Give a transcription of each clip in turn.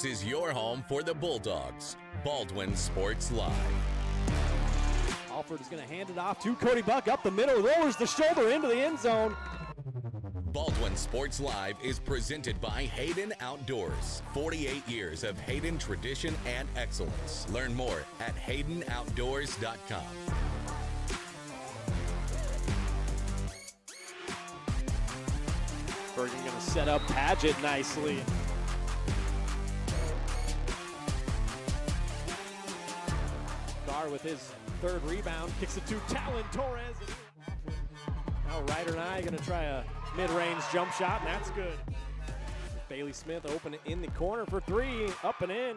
This is your home for the Bulldogs. Baldwin Sports Live. Alford is going to hand it off to Cody Buck up the middle, lowers the shoulder into the end zone. Baldwin Sports Live is presented by Hayden Outdoors. 48 years of Hayden tradition and excellence. Learn more at haydenoutdoors.com. Bergen going to set up Padgett nicely. Carr with his third rebound, kicks it to Talon Torres. Now Ryder and I going to try a mid-range jump shot, and that's good. Bailey Smith open in the corner for three, up and in.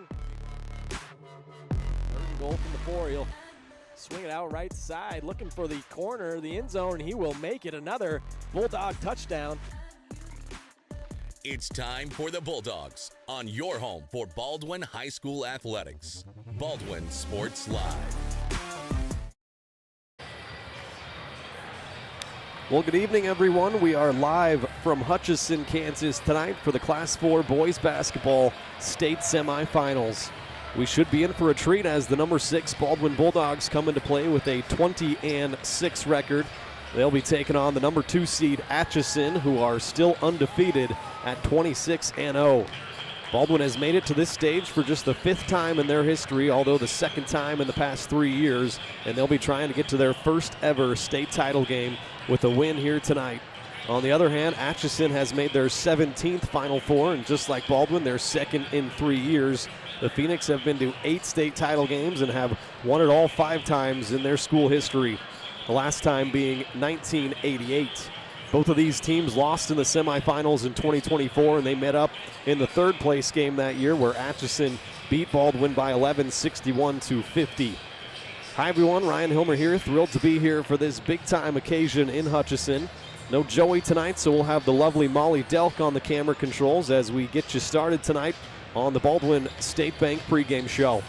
Third goal from the four. He'll swing it out right side, looking for the corner, the end zone, and he will make it another Bulldog touchdown. It's time for the Bulldogs on your home for Baldwin High School Athletics. Baldwin Sports Live. Well, good evening, everyone. We are live from Atchison, Kansas tonight for the Class 4 boys basketball state semifinals. We should be in for a treat as the number 6 Baldwin Bulldogs come into play with a 20-6 record. They'll be taking on the number 2 seed Atchison, who are still undefeated at 26-0. Baldwin has made it to this stage for just the 5th time in their history, although the 2nd time in the past 3 years, and they'll be trying to get to their first ever state title game with a win here tonight. On the other hand, Atchison has made their 17th Final Four, and just like Baldwin, their 2nd in 3 years. The Phoenix have been to 8 state title games and have won it all 5 times in their school history, the last time being 1988. Both of these teams lost in the semifinals in 2024, and they met up in the 3rd place game that year where Atchison beat Baldwin by 11, 61-50. Hi everyone, Ryan Hilmer here, thrilled to be here for this big time occasion in Atchison. No Joey tonight, so we'll have the lovely Molly Delk on the camera controls as we get you started tonight on the Baldwin State Bank pregame show.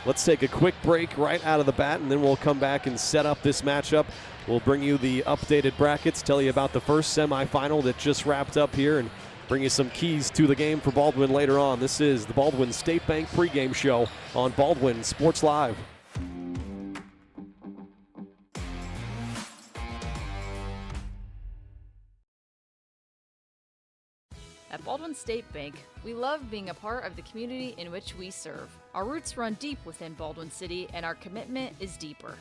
Let's take a quick break right out of the bat, and then we'll come back and set up this matchup. We'll bring you the updated brackets, tell you about the first semifinal that just wrapped up here, and bring you some keys to the game for Baldwin later on. This is the Baldwin State Bank pregame show on Baldwin Sports Live. At Baldwin State Bank, we love being a part of the community in which we serve. Our roots run deep within Baldwin City, and our commitment is deeper.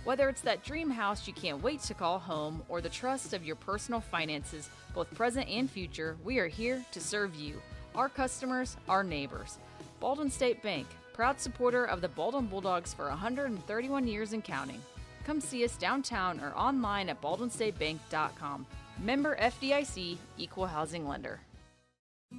Whether it's that dream house you can't wait to call home or the trust of your personal finances, both present and future, we are here to serve you, our customers, our neighbors. Baldwin State Bank, proud supporter of the Baldwin Bulldogs for 131 years and counting. Come see us downtown or online at baldwinstatebank.com. Member FDIC, Equal Housing Lender.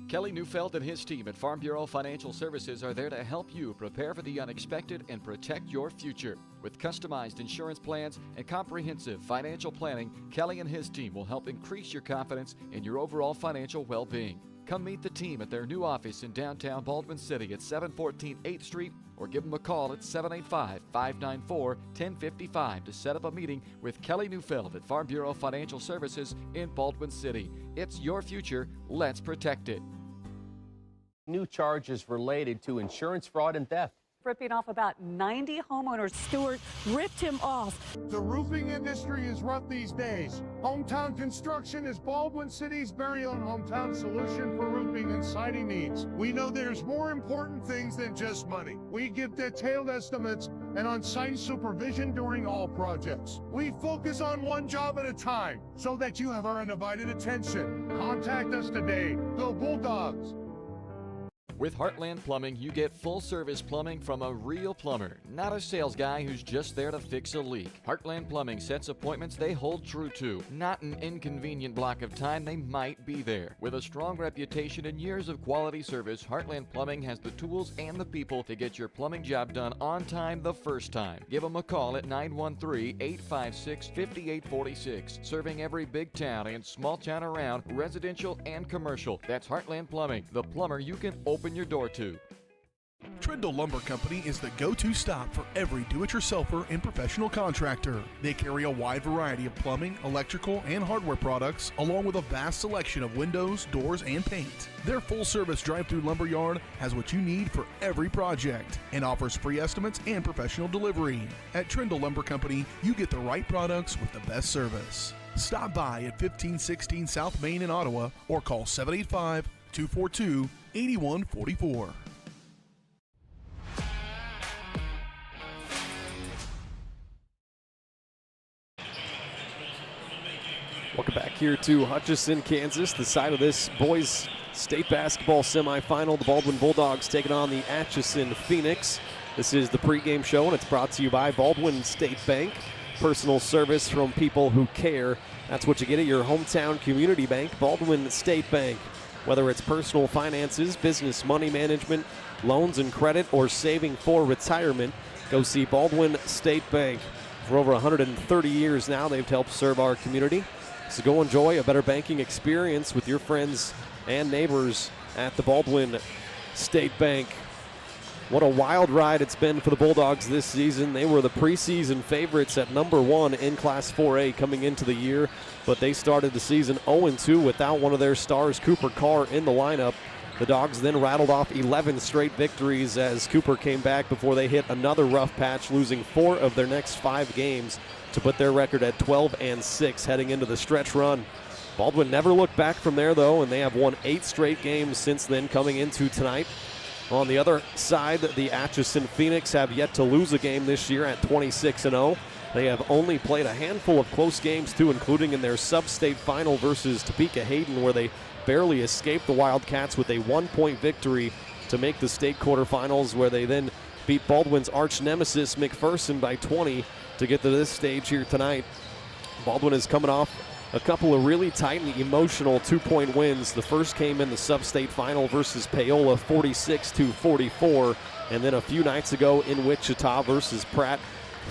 Kelly Neufeld and his team at Farm Bureau Financial Services are there to help you prepare for the unexpected and protect your future. With customized insurance plans and comprehensive financial planning, Kelly and his team will help increase your confidence in your overall financial well-being. Come meet the team at their new office in downtown Baldwin City at 714 8th Street, or give them a call at 785-594-1055 to set up a meeting with Kelly Neufeld at Farm Bureau Financial Services in Baldwin City. It's your future. Let's protect it. New charges related to insurance fraud and theft. Ripping off about 90 homeowners. Stewart ripped him off. The roofing industry is rough these days. Hometown Construction is Baldwin City's very own hometown solution for roofing and siding needs. We know there's more important things than just money. We give detailed estimates and on-site supervision during all projects. We focus on one job at a time so that you have our undivided attention. Contact us today. Go Bulldogs! With Heartland Plumbing, you get full-service plumbing from a real plumber, not a sales guy who's just there to fix a leak. Heartland Plumbing sets appointments they hold true to, not an inconvenient block of time they might be there. With a strong reputation and years of quality service, Heartland Plumbing has the tools and the people to get your plumbing job done on time the first time. Give them a call at 913-856-5846, serving every big town and small town around, residential and commercial. That's Heartland Plumbing, the plumber you can open your door to. Trindle Lumber Company is the go-to stop for every do-it-yourselfer and professional contractor. They carry a wide variety of plumbing, electrical, and hardware products, along with a vast selection of windows, doors, and paint. Their full-service drive-through lumber yard has what you need for every project and offers free estimates and professional delivery. At Trindle Lumber Company, you get the right products with the best service. Stop by at 1516 South Main in Ottawa or call 785-242-8144. Welcome back here to Hutchison, Kansas, the site of this boys state basketball semifinal. The Baldwin Bulldogs taking on the Atchison Phoenix. This is the pregame show, and it's brought to you by Baldwin State Bank. Personal service from people who care. That's what you get at your hometown community bank, Baldwin State Bank. Whether it's personal finances, business money management, loans and credit, or saving for retirement, go see Baldwin State Bank. For over 130 years now, they've helped serve our community. So go enjoy a better banking experience with your friends and neighbors at the Baldwin State Bank. What a wild ride it's been for the Bulldogs this season. They were the preseason favorites at #1 in Class 4A coming into the year, but they started the season 0-2 without one of their stars, Cooper Carr, in the lineup. The Dogs then rattled off 11 straight victories as Cooper came back before they hit another rough patch, losing 4 of their next 5 games to put their record at 12-6 heading into the stretch run. Baldwin never looked back from there, though, and they have won 8 straight games since then coming into tonight. On the other side, the Atchison Phoenix have yet to lose a game this year at 26-0. They have only played a handful of close games, too, including in their sub-state final versus Topeka Hayden, where they barely escaped the Wildcats with a 1-point victory to make the state quarterfinals, where they then beat Baldwin's arch nemesis McPherson by 20 to get to this stage here tonight. Baldwin is coming off a couple of really tight and emotional 2-point wins. The first came in the sub-state final versus Paola, 46-44, and then a few nights ago in Wichita versus Pratt,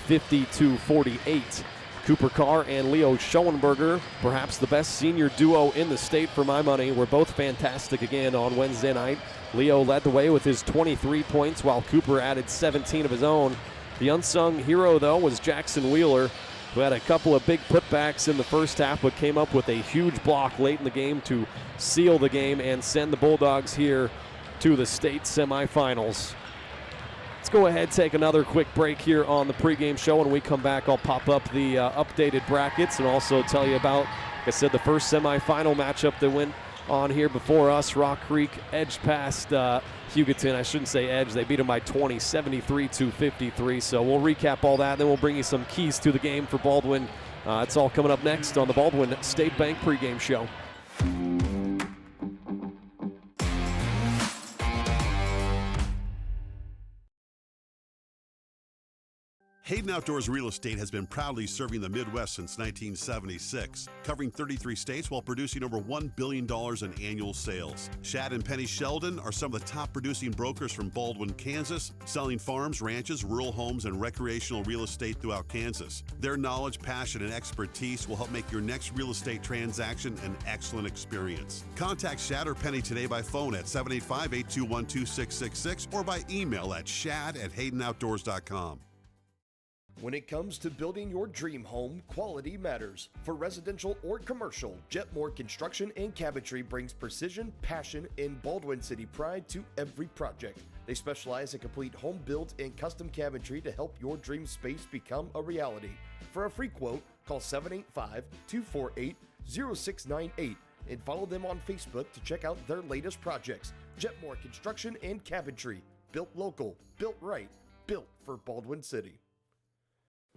50-48. Cooper Carr and Leo Schoenberger, perhaps the best senior duo in the state for my money, were both fantastic again on Wednesday night. Leo led the way with his 23 points while Cooper added 17 of his own. The unsung hero, though, was Jackson Wheeler, who had a couple of big putbacks in the first half but came up with a huge block late in the game to seal the game and send the Bulldogs here to the state semifinals. Let's go ahead, take another quick break here on the pregame show. When we come back, I'll pop up the updated brackets and also tell you about, like I said, the first semifinal matchup that went on here before us. Rock Creek edged past Hugoton. I shouldn't say edge. They beat them by 20, 73-53. So we'll recap all that, then we'll bring you some keys to the game for Baldwin. It's all coming up next on the Baldwin State Bank pregame show. Hayden Outdoors Real Estate has been proudly serving the Midwest since 1976, covering 33 states while producing over $1 billion in annual sales. Shad and Penny Sheldon are some of the top producing brokers from Baldwin, Kansas, selling farms, ranches, rural homes, and recreational real estate throughout Kansas. Their knowledge, passion, and expertise will help make your next real estate transaction an excellent experience. Contact Shad or Penny today by phone at 785-821-2666 or by email at shad@haydenoutdoors.com. When it comes to building your dream home, quality matters. For residential or commercial, Jetmore Construction and Cabinetry brings precision, passion, and Baldwin City pride to every project. They specialize in complete home builds and custom cabinetry to help your dream space become a reality. For a free quote, call 785-248-0698 and follow them on Facebook to check out their latest projects. Jetmore Construction and Cabinetry. Built local, built right, built for Baldwin City.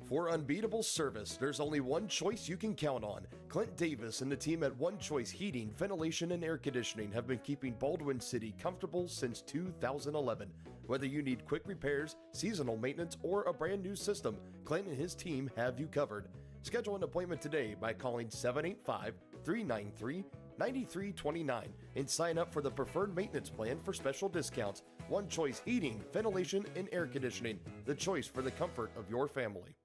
For unbeatable service, there's only one choice you can count on. Clint Davis and the team at One Choice Heating, Ventilation, and Air Conditioning have been keeping Baldwin City comfortable since 2011. Whether you need quick repairs, seasonal maintenance, or a brand new system, Clint and his team have you covered. Schedule an appointment today by calling 785-393-9329 and sign up for the preferred maintenance plan for special discounts. One Choice Heating, Ventilation, and Air Conditioning, the choice for the comfort of your family.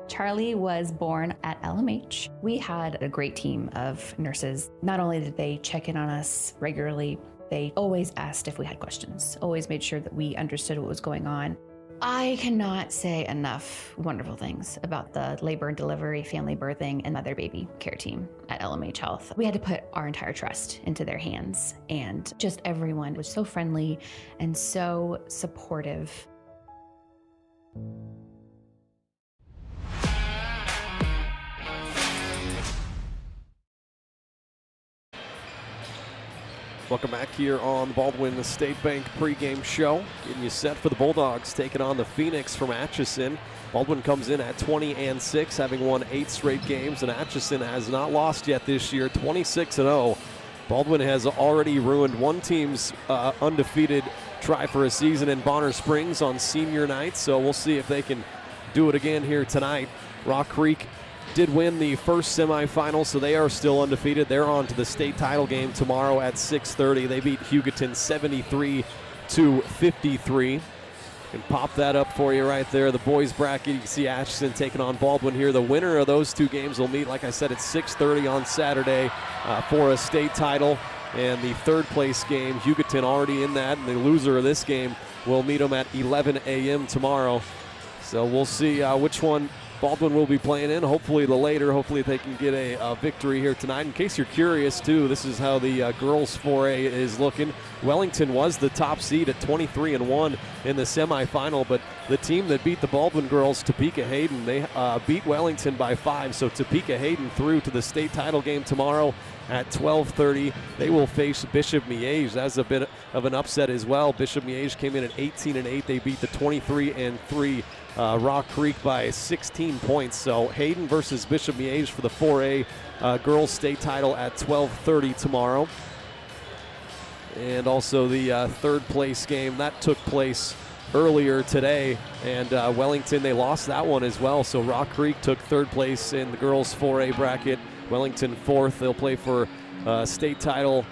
Charlie was born at LMH. We had a great team of nurses. Not only did they check in on us regularly, They always asked if we had questions, always made sure that we understood what was going on. I cannot say enough wonderful things about the labor and delivery, family birthing, and mother-baby care team at LMH Health. We had to put our entire trust into their hands, and just everyone was so friendly and so supportive. Welcome back here on the Baldwin State Bank pregame show. Getting you set for the Bulldogs taking on the Phoenix from Atchison. Baldwin comes in at 20-6, having won 8 straight games, and Atchison has not lost yet this year, 26-0. Baldwin has already ruined one team's undefeated try for a season in Bonner Springs on senior night, so we'll see if they can do it again here tonight. Rock Creek did win the first semifinal, so they are still undefeated. They're on to the state title game tomorrow at 6:30. They beat Hugoton 73-53. Can pop that up for you right there. The boys bracket, you can see Atchison taking on Baldwin here. The winner of those two games will meet, like I said, at 6:30 on Saturday for a state title. And the third place game, Hugoton already in that, and the loser of this game will meet them at 11 a.m. tomorrow. So we'll see which one Baldwin will be playing in. Hopefully the later. Hopefully they can get a victory here tonight. In case you're curious, too, this is how the girls 4A is looking. Wellington was the top seed at 23-1 in the semifinal, but the team that beat the Baldwin girls, Topeka Hayden, they beat Wellington by 5. So Topeka Hayden through to the state title game tomorrow at 12:30. They will face Bishop Miege. That's a bit of an upset as well. Bishop Miege came in at 18-8. They beat the 23-3 Rock Creek by 16 points. So Hayden versus Bishop Miege for the 4A girls state title at 12:30 tomorrow. And also the third place game that took place earlier today, and Wellington, they lost that one as well. So Rock Creek took third place in the girls 4A bracket. Wellington fourth. They'll play for state title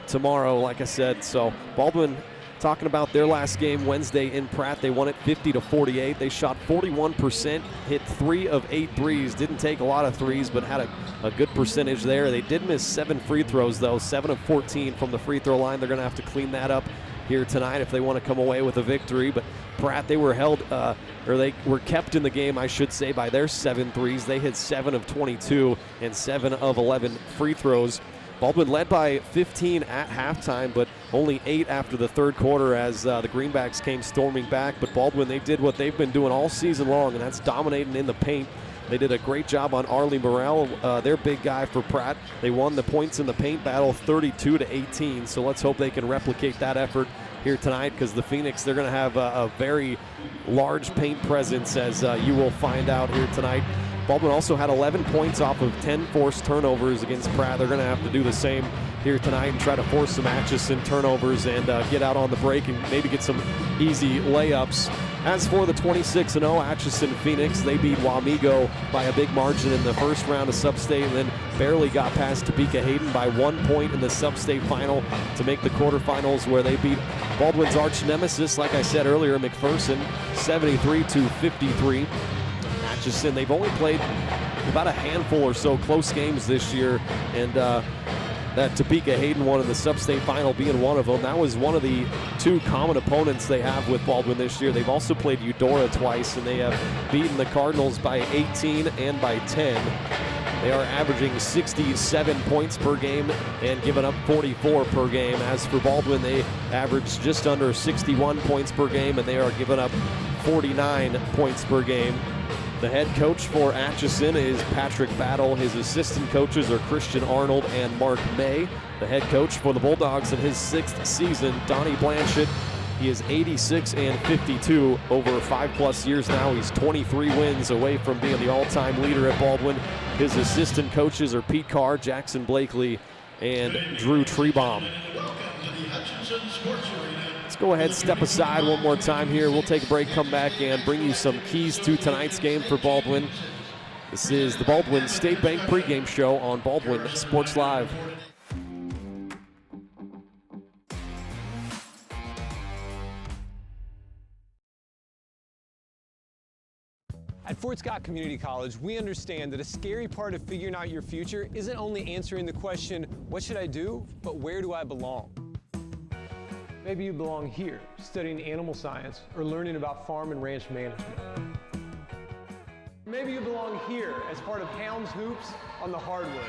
tomorrow, like I said. So Baldwin, talking about their last game Wednesday in Pratt, they won it 50-48. They shot 41%, hit 3 of 8 threes. Didn't take a lot of threes, but had a good percentage there. They did miss 7 free throws, though, 7 of 14 from the free throw line. They're going to have to clean that up here tonight if they want to come away with a victory. But Pratt, they were held, or they were kept in the game, I should say, by their 7 threes. They hit 7 of 22 and 7 of 11 free throws. Baldwin led by 15 at halftime, but only 8 after the third quarter as the Greenbacks came storming back. But Baldwin, they did what they've been doing all season long, and that's dominating in the paint. They did a great job on Arlie Morrell, their big guy for Pratt. They won the points in the paint battle 32-18, so let's hope they can replicate that effort here tonight, because the Phoenix, they're going to have a very large paint presence, as you will find out here tonight. Baldwin also had 11 points off of 10 forced turnovers against Pratt. They're going to have to do the same here tonight and try to force some Atchison turnovers and get out on the break and maybe get some easy layups. As for the 26-0 Atchison Phoenix, they beat Wamego by a big margin in the first round of Sub-State, and then barely got past Topeka Hayden by 1 point in the Sub-State final to make the quarterfinals, where they beat Baldwin's arch nemesis, like I said earlier, McPherson, 73-53. Atchison, they've only played about a handful or so close games this year, and that Topeka Hayden one in the Sub-State final being one of them. That was one of the 2 common opponents they have with Baldwin this year. They've also played Eudora twice, and they have beaten the Cardinals by 18 and by 10. They are averaging 67 points per game and giving up 44 per game. As for Baldwin, they average just under 61 points per game, and they are giving up 49 points per game. The head coach for Atchison is Patrick Battle. His assistant coaches are Christian Arnold and Mark May. The head coach for the Bulldogs in his 6th season, Donnie Blanchett. He is 86-52 over 5+ years now. He's 23 wins away from being the all-time leader at Baldwin. His assistant coaches are Pete Carr, Jackson Blakely, and Drew Trebaum. Let's go ahead, step aside one more time here. We'll take a break, come back, and bring you some keys to tonight's game for Baldwin. This is the Baldwin State Bank pregame show on Baldwin Sports Live. At Fort Scott Community College, we understand that a scary part of figuring out your future isn't only answering the question, what should I do, but where do I belong? Maybe you belong here, studying animal science or learning about farm and ranch management. Maybe you belong here as part of Hounds Hoops on the hardwood.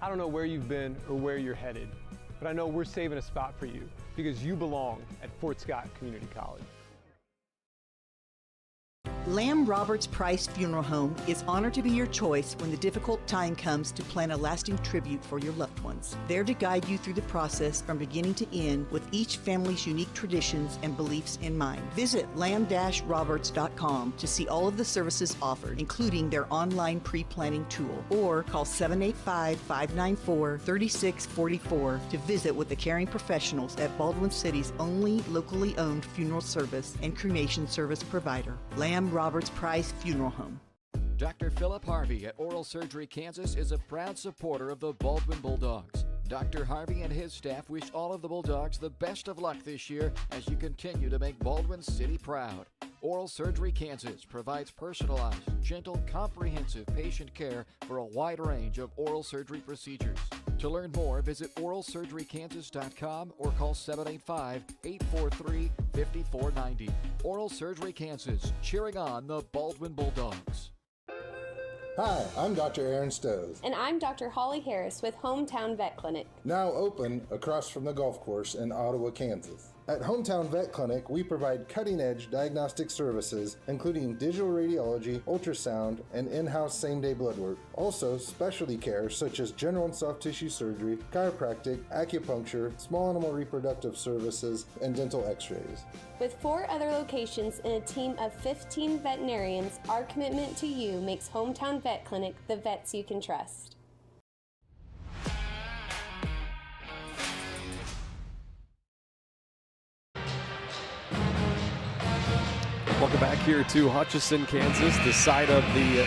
I don't know where you've been or where you're headed, but I know we're saving a spot for you because you belong at Fort Scott Community College. Lamb Roberts Price Funeral Home is honored to be your choice when the difficult time comes to plan a lasting tribute for your loved ones. There to guide you through the process from beginning to end with each family's unique traditions and beliefs in mind. Visit lamb-roberts.com to see all of the services offered, including their online pre-planning tool, or call 785-594-3644 to visit with the caring professionals at Baldwin City's only locally owned funeral service and cremation service provider, Lamb Roberts Price Funeral Home. Dr. Philip Harvey at Oral Surgery Kansas is a proud supporter of the Baldwin Bulldogs. Dr. Harvey and his staff wish all of the Bulldogs the best of luck this year as you continue to make Baldwin City proud. Oral Surgery Kansas provides personalized, gentle, comprehensive patient care for a wide range of oral surgery procedures. To learn more, visit oralsurgerykansas.com or call 785-843-5490. Oral Surgery Kansas, cheering on the Baldwin Bulldogs. Hi, I'm Dr. Aaron Stowe. And I'm Dr. Holly Harris with Hometown Vet Clinic. Now open across from the golf course in Ottawa, Kansas. At Hometown Vet Clinic, we provide cutting-edge diagnostic services, including digital radiology, ultrasound, and in-house same-day blood work. Also, specialty care such as general and soft tissue surgery, chiropractic, acupuncture, small animal reproductive services, and dental x-rays. With 4 other locations and a team of 15 veterinarians, our commitment to you makes Hometown Vet Clinic the vets you can trust. Welcome back here to Atchison, Kansas, the site of the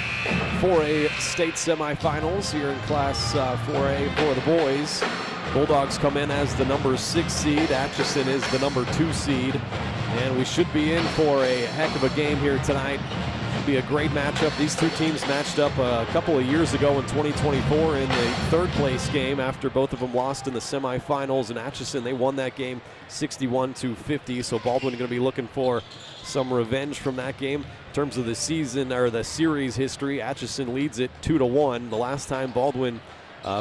4A state semifinals here in Class 4A for the boys. Bulldogs come in as the number 6 seed. Atchison is the number 2 seed. And we should be in for a heck of a game here tonight. Should be a great matchup. These two teams matched up a couple of years ago in 2024 in the third place game after both of them lost in the semifinals. And Atchison, they won that game 61-50. So Baldwin going to be looking for some revenge from that game. In terms of the season or the series history, Atchison leads it 2-1. The last time Baldwin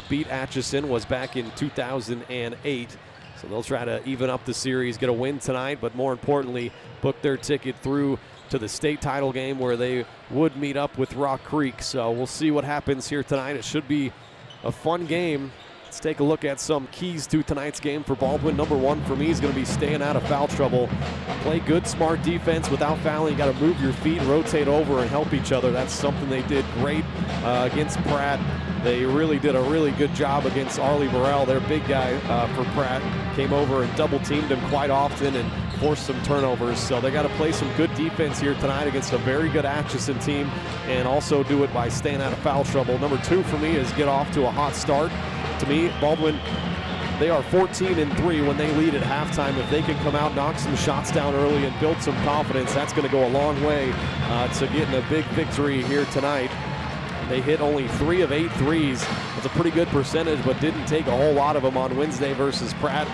beat Atchison was back in 2008. So they'll try to even up the series, get a win tonight, but more importantly, book their ticket through to the state title game where they would meet up with Rock Creek. So we'll see what happens here tonight. It should be a fun game. Let's take a look at some keys to tonight's game for Baldwin. Number 1 for me is going to be staying out of foul trouble. Play good, smart defense without fouling. You got to move your feet, rotate over, and help each other. That's something they did great against Pratt. They really did a really good job against Arlie Burrell, their big guy for Pratt. Came over and double-teamed him quite often and forced some turnovers. So they got to play some good defense here tonight against a very good Atchison team and also do it by staying out of foul trouble. Number 2 for me is get off to a hot start. To me, Baldwin, they are 14-3 when they lead at halftime. If they can come out, knock some shots down early and build some confidence, that's going to go a long way to getting a big victory here tonight. They hit only 3 of 8 threes. That's a pretty good percentage, but didn't take a whole lot of them on Wednesday versus Pratt.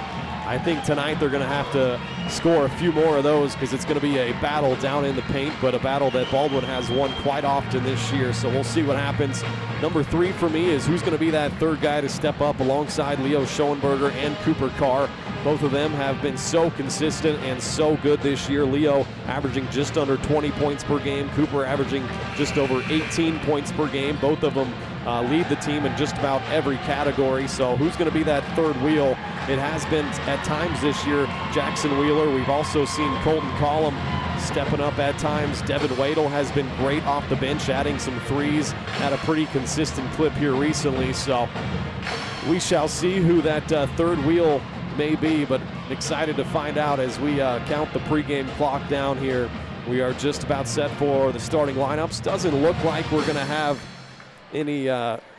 I think tonight they're going to have to score a few more of those because it's going to be a battle down in the paint, but a battle that Baldwin has won quite often this year. So we'll see what happens. Number 3 for me is who's going to be that third guy to step up alongside Leo Schoenberger and Cooper Carr. Both of them have been so consistent and so good this year. Leo averaging just under 20 points per game. Cooper averaging just over 18 points per game. Both of them lead the team in just about every category. So who's going to be that third wheel? It has been at times this year Jackson Wheeler. We've also seen Colton Collum stepping up at times. Devin Wadle has been great off the bench, adding some threes at a pretty consistent clip here recently. So we shall see who that third wheel may be, but excited to find out as we count the pregame clock down here. We are just about set for the starting lineups. Doesn't look like we're going to have any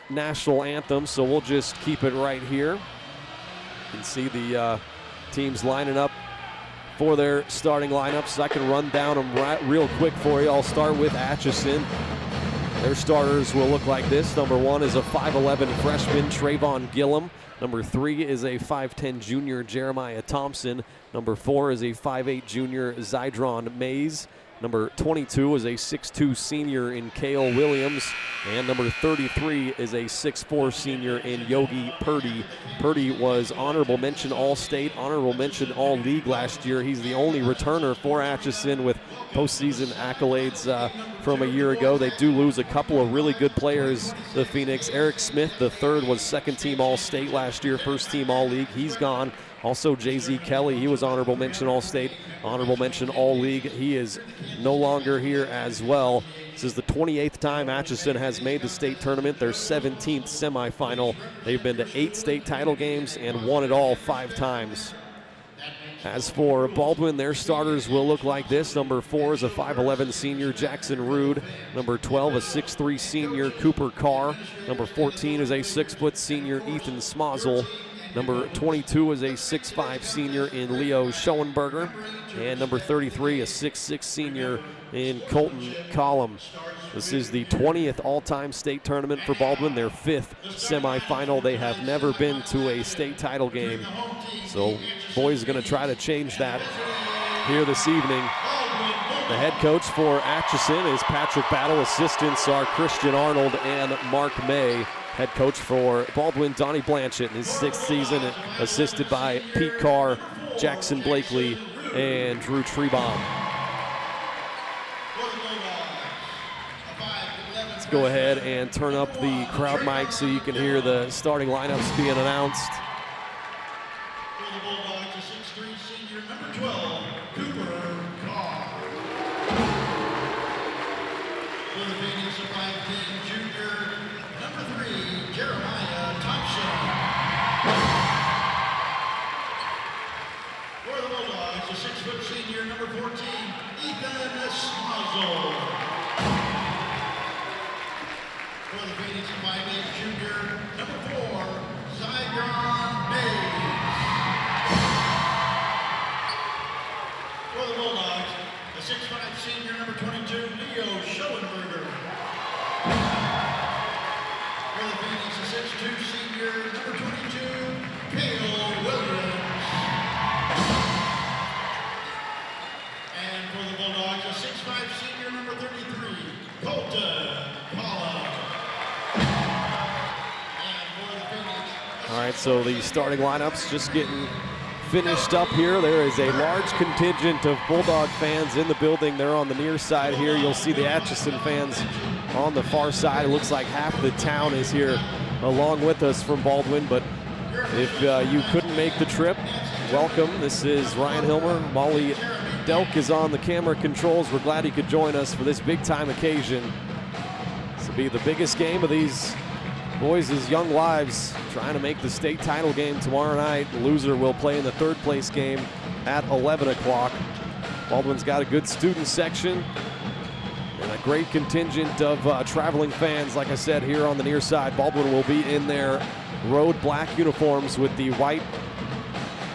national anthem, so we'll just keep it right here. You can see the teams lining up for their starting lineups. I can run down them real quick for you. I'll start with Atchison. Their starters will look like this. Number 1 is a 5'11 freshman, Trayvon Gillum. Number 3 is a 5'10 junior, Jeremiah Thompson. Number 4 is a 5'8 junior, Zydron Mays. Number 22 is a 6'2 senior in Cale Williams. And number 33 is a 6'4 senior in Yogi Purdy. Purdy was honorable mention All-State, honorable mention All-League last year. He's the only returner for Atchison with postseason accolades from a year ago. They do lose a couple of really good players, the Phoenix. Eric Smith, the third, was second-team All-State last year, first-team All-League. He's gone. Also, J.Z. Kelly, he was honorable mention All-State, honorable mention All-League. He is no longer here as well. This is the 28th time Atchison has made the state tournament, their 17th semifinal. They've been to 8 state title games and won it all 5 times. As for Baldwin, their starters will look like this. Number 4 is a 5'11 senior, Jackson Rude. Number 12, a 6'3 senior, Cooper Carr. Number 14 is a 6' senior, Ethan Smozzle. Number 22 is a 6'5 senior in Leo Schoenberger. And number 33, a 6'6 senior in Colton Collum. This is the 20th all-time state tournament for Baldwin, their 5th semifinal. They have never been to a state title game. So boys are going to try to change that here this evening. The head coach for Atchison is Patrick Battle. Assistants are Christian Arnold and Mark May. Head coach for Baldwin, Donnie Blanchett, in his 6th season, assisted by Pete Carr, Jackson Blakely, and Drew Trebaum. Let's go ahead and turn up the crowd mic so you can hear the starting lineups being announced. For the Bulldogs, a 6'3 senior, number 12, Cooper Carr. For the Phoenix, a 5'10 junior, number 3, Jeremiah Thompson. For the Bulldogs, a 6' senior, number 14, Ethan Smozzle. For the Phoenix, a 5'8 junior, number 4, Zydron Mays. For the Bulldogs, a 6'5 senior, number 22, Leo Schoenberger. For the Phoenix, a 6'2 senior, number 22, Cale Williams. And for the Bulldogs, a 6'5 senior, number 33, Colton Collum. And for the Phoenix, All right, so the starting lineups just getting finished up here. There is a large contingent of Bulldog fans in the building. They're on the near side here. You'll see the Atchison fans on the far side. It looks like half the town is here along with us from Baldwin, but if you couldn't make the trip, welcome. This is Ryan Hilmer. Molly Delk is on the camera controls. We're glad he could join us for this big-time occasion. This will be the biggest game of these boys' young lives, trying to make the state title game tomorrow night. The loser will play in the third-place game at 11 o'clock. Baldwin's got a good student section and a great contingent of traveling fans, like I said, here on the near side. Baldwin will be in their road black uniforms with the white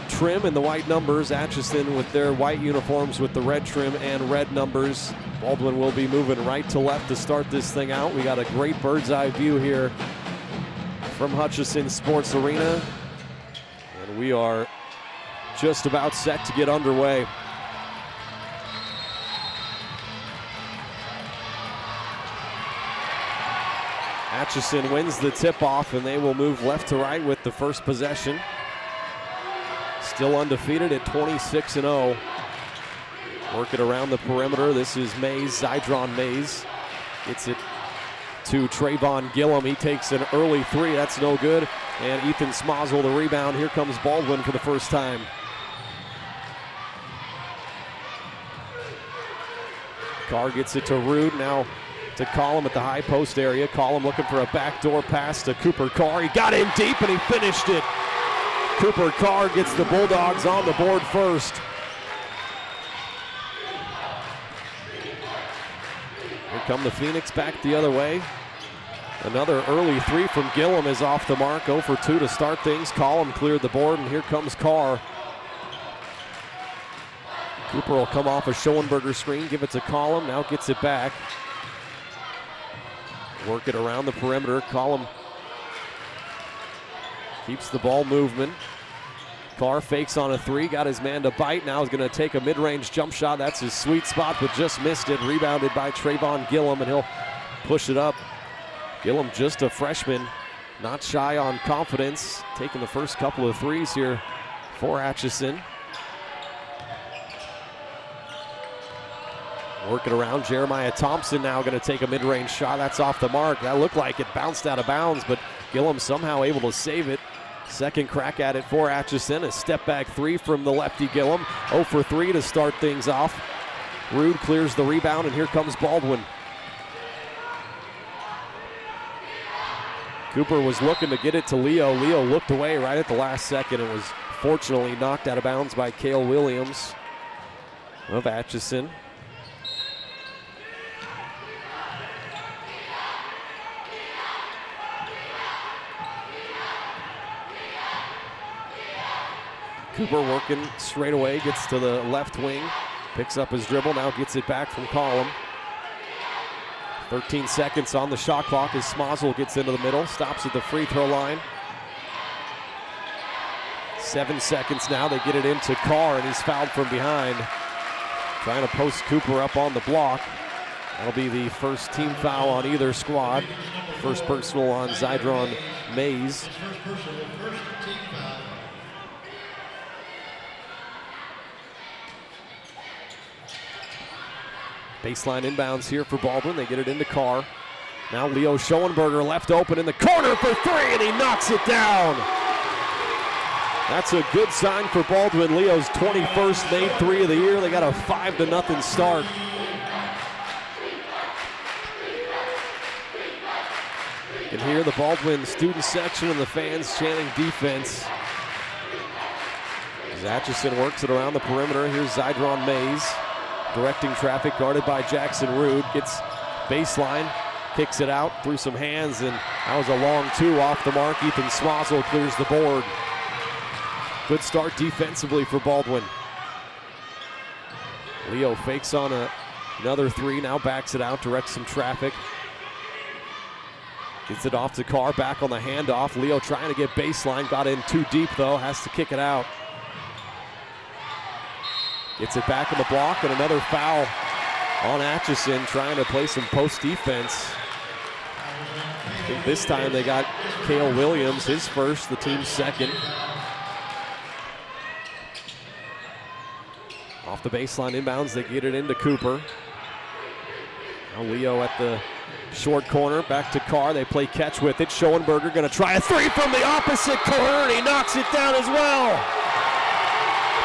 trim and the white numbers. Atchison with their white uniforms with the red trim and red numbers. Baldwin will be moving right to left to start this thing out. We got a great bird's eye view here from Hutchison Sports Arena, and we are just about set to get underway. Atchison wins the tip-off, and they will move left to right with the first possession. Still undefeated at 26-0. Work it around the perimeter. This is Mays, Zydron Mays. Gets it to Trayvon Gillum. He takes an early three. That's no good. And Ethan Smozzle the rebound. Here comes Baldwin for the first time. Carr gets it to Rude. Now to Collum at the high post area. Collum looking for a backdoor pass to Cooper Carr. He got in deep and he finished it. Cooper Carr gets the Bulldogs on the board first. Here come the Phoenix back the other way. Another early three from Gillum is off the mark. 0 for 2 to start things. Collum cleared the board, and here comes Carr. Cooper will come off a Schoenberger screen, give it to Collum, now gets it back. Work it around the perimeter. Collum keeps the ball movement. Carr fakes on a three, got his man to bite. Now he's going to take a mid-range jump shot. That's his sweet spot, but just missed it. Rebounded by Trayvon Gillum, and he'll push it up. Gillum, just a freshman, not shy on confidence, taking the first couple of threes here for Atchison. Working around, Jeremiah Thompson now going to take a mid-range shot. That's off the mark. That looked like it bounced out of bounds, but Gillum somehow able to save it. Second crack at it for Atchison. A step-back three from the lefty Gillum. 0 for 3 to start things off. Rude clears the rebound, and here comes Baldwin. Cooper was looking to get it to Leo. Leo looked away right at the last second and was fortunately knocked out of bounds by Cale Williams of Atchison. Cooper working straight away, gets to the left wing, picks up his dribble, now gets it back from Collum. 13 seconds on the shot clock as Smozzle gets into the middle, stops at the free throw line. 7 seconds now, they get it into Carr, and he's fouled from behind. Trying to post Cooper up on the block. That'll be the first team foul on either squad. First personal on Zydron Mays. Baseline inbounds here for Baldwin. They get it into Carr. Now Leo Schoenberger left open in the corner for three, and he knocks it down. That's a good sign for Baldwin. Leo's 21st made three of the year. They got a 5-0 start. You can hear the Baldwin student section and the fans chanting defense. As Atchison works it around the perimeter, here's Zydron Mays. Directing traffic, guarded by Jackson Rude. Gets baseline, kicks it out through some hands, and that was a long two off the mark. Ethan Smozzle clears the board. Good start defensively for Baldwin. Leo fakes on another three, now backs it out, directs some traffic. Gets it off to Carr, back on the handoff. Leo trying to get baseline, got in too deep though, has to kick it out. Gets it back in the block, and another foul on Atchison, trying to play some post defense. I think this time they got Cale Williams, his first, the team's second. Off the baseline inbounds, they get it into Cooper. Now Leo at the short corner, back to Carr. They play catch with it. Schoenberger gonna try a three from the opposite corner, and he knocks it down as well.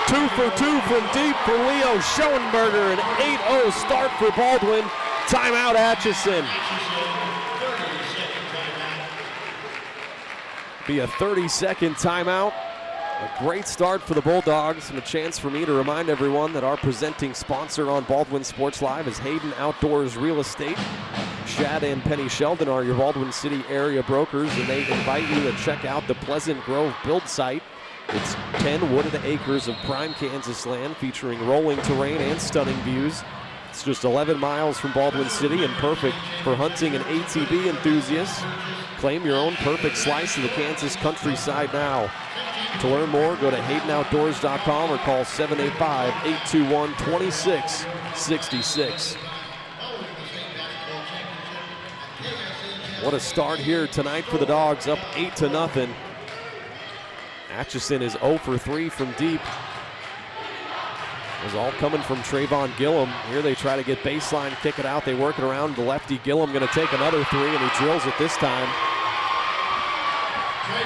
2 for 2 from deep for Leo Schoenberger. An 8-0 start for Baldwin. Timeout, Atchison. Be a 30-second timeout. A great start for the Bulldogs, and a chance for me to remind everyone that our presenting sponsor on Baldwin Sports Live is Hayden Outdoors Real Estate. Shad and Penny Sheldon are your Baldwin City area brokers, and they invite you to check out the Pleasant Grove build site. It's 10 wooded acres of prime Kansas land featuring rolling terrain and stunning views. It's just 11 miles from Baldwin City and perfect for hunting and ATV enthusiasts. Claim your own perfect slice of the Kansas countryside now. To learn more, go to HaydenOutdoors.com or call 785-821-2666. What a start here tonight for the Dogs, up 8-0. Atchison is 0 for 3 from deep. It was all coming from Trayvon Gillum. Here they try to get baseline, kick it out. They work it around the lefty. Gillum going to take another three, and he drills it this time.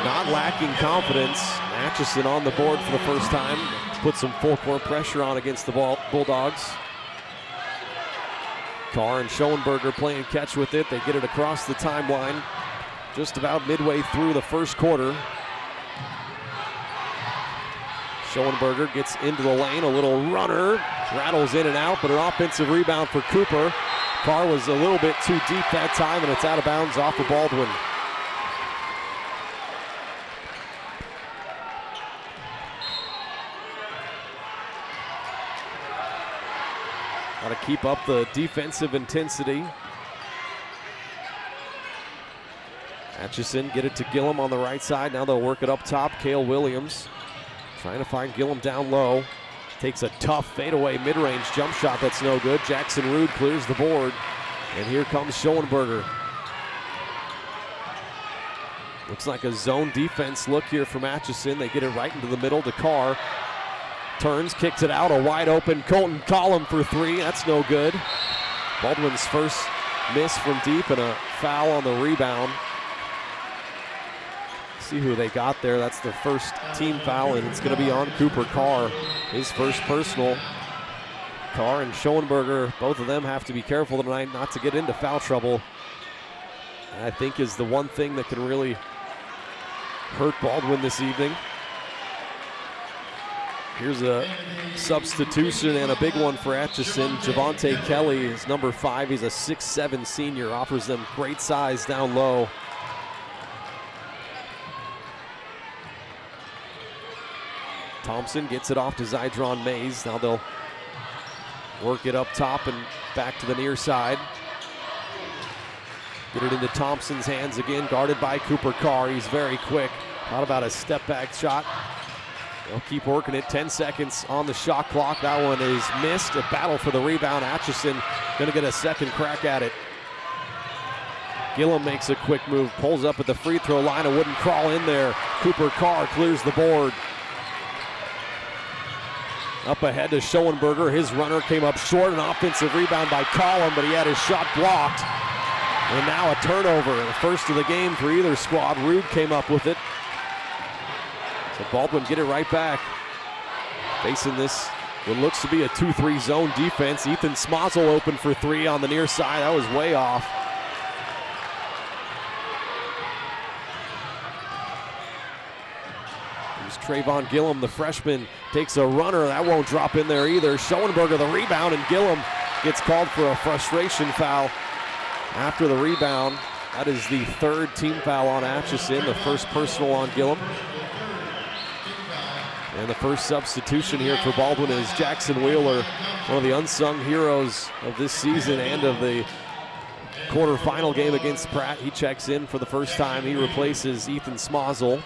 Not lacking confidence. Atchison on the board for the first time. Put some full court pressure on against the Bulldogs. Carr and Schoenberger playing catch with it. They get it across the timeline just about midway through the first quarter. Schoenberger gets into the lane, a little runner, rattles in and out, but an offensive rebound for Cooper. Carr was a little bit too deep that time, and it's out of bounds off of Baldwin. Got to keep up the defensive intensity. Atchison get it to Gillum on the right side. Now they'll work it up top. Cale Williams trying to find Gillum down low. Takes a tough fadeaway mid-range jump shot that's no good. Jackson Rude clears the board. And here comes Schoenberger. Looks like a zone defense look here from Atchison. They get it right into the middle to Carr. Turns, kicks it out, a wide open Colton Collum for three. That's no good. Baldwin's first miss from deep and a foul on the rebound. See who they got there. That's the first team foul, and it's going to be on Cooper Carr. His first personal. Carr and Schoenberger, both of them have to be careful tonight not to get into foul trouble. And I think is the one thing that can really hurt Baldwin this evening. Here's a substitution and a big one for Atchison. Javante Kelly is number 5. He's a 6'7" senior, offers them great size down low. Thompson gets it off to Zydron Mays. Now they'll work it up top and back to the near side. Get it into Thompson's hands again, guarded by Cooper Carr. He's very quick. Thought about a step back shot. They'll keep working it. 10 seconds on the shot clock. That one is missed. A battle for the rebound. Atchison going to get a second crack at it. Gillum makes a quick move, pulls up at the free throw line. A wooden crawl in there. Cooper Carr clears the board. Up ahead to Schoenberger. His runner came up short. An offensive rebound by Collum, but he had his shot blocked. And now a turnover. The first of the game for either squad. Rude came up with it. So Baldwin get it right back. Facing this, what looks to be a 2-3 zone defense. Ethan Smozzle open for three on the near side. That was way off. Here's Trayvon Gillum, the freshman, takes a runner. That won't drop in there either. Schoenberger the rebound, and Gillum gets called for a frustration foul after the rebound. That is the third team foul on Atchison, the first personal on Gillum. And the first substitution here for Baldwin is Jackson Wheeler, one of the unsung heroes of this season and of the quarterfinal game against Pratt. He checks in for the first time. He replaces Ethan Smozzle.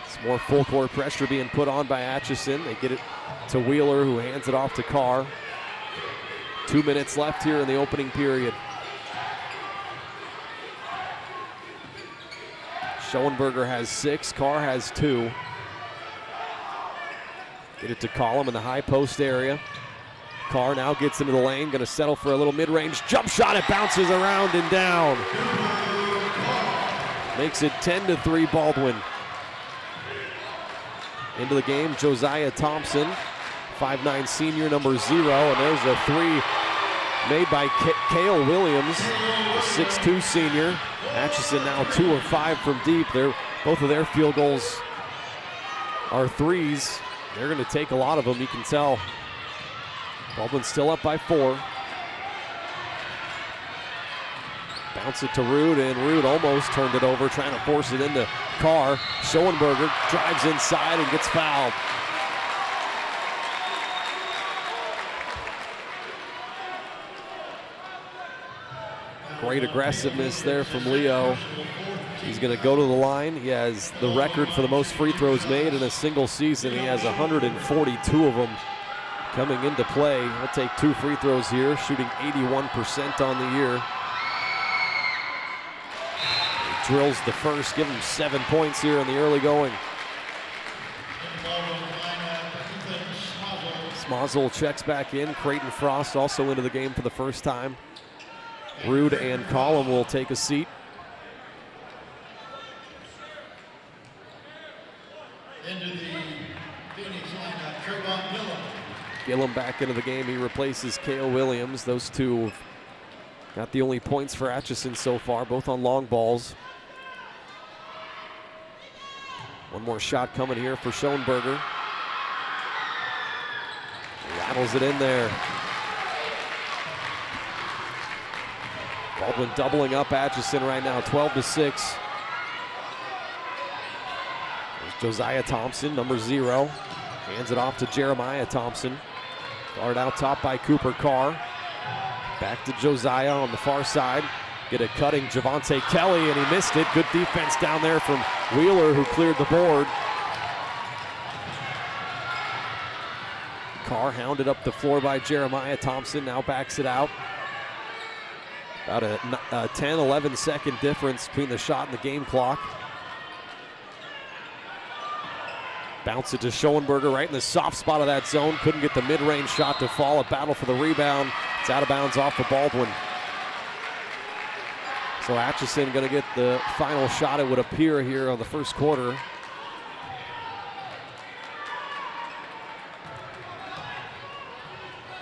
Some more full court pressure being put on by Atchison. They get it to Wheeler, who hands it off to Carr. 2 minutes left here in the opening period. Schoenberger has 6, Carr has 2. Get it to Collum in the high post area. Carr now gets into the lane, gonna settle for a little mid-range jump shot. It bounces around and down. Makes it 10-3 Baldwin. Into the game, Josiah Thompson, 5'9" senior, number 0, and there's a 3 made by Cale Williams, a 6'2" senior. Atchison now 2 of 5 from deep. Both of their field goals are threes. They're going to take a lot of them, you can tell. Baldwin still up by 4. Bounce it to Rude, and Rude almost turned it over, trying to force it into Carr. Schoenberger drives inside and gets fouled. Great aggressiveness there from Leo. He's going to go to the line. He has the record for the most free throws made in a single season. He has 142 of them coming into play. He'll take 2 free throws here, shooting 81% on the year. He drills the first, give him 7 points here in the early going. Smozzle checks back in. Creighton Frost also into the game for the first time. Rude and Collum will take a seat. Into the Phoenix lineup, Trayvon Gillum. Gillum back into the game. He replaces Cale Williams. Those two have got the only points for Atchison so far, both on long balls. One more shot coming here for Schoenberger. Rattles it in there. Baldwin doubling up Atchison right now, 12-6. There's Josiah Thompson, number 0. Hands it off to Jeremiah Thompson. Guarded out top by Cooper Carr. Back to Josiah on the far side. get it cutting Javante Kelly, and he missed it. Good defense down there from Wheeler, who cleared the board. Carr hounded up the floor by Jeremiah Thompson, now backs it out. About a 10-11 second difference between the shot and the game clock. Bounce it to Schoenberger right in the soft spot of that zone. Couldn't get the mid-range shot to fall. A battle for the rebound. It's out of bounds off of Baldwin. So Atchison going to get the final shot, it would appear, here on the first quarter.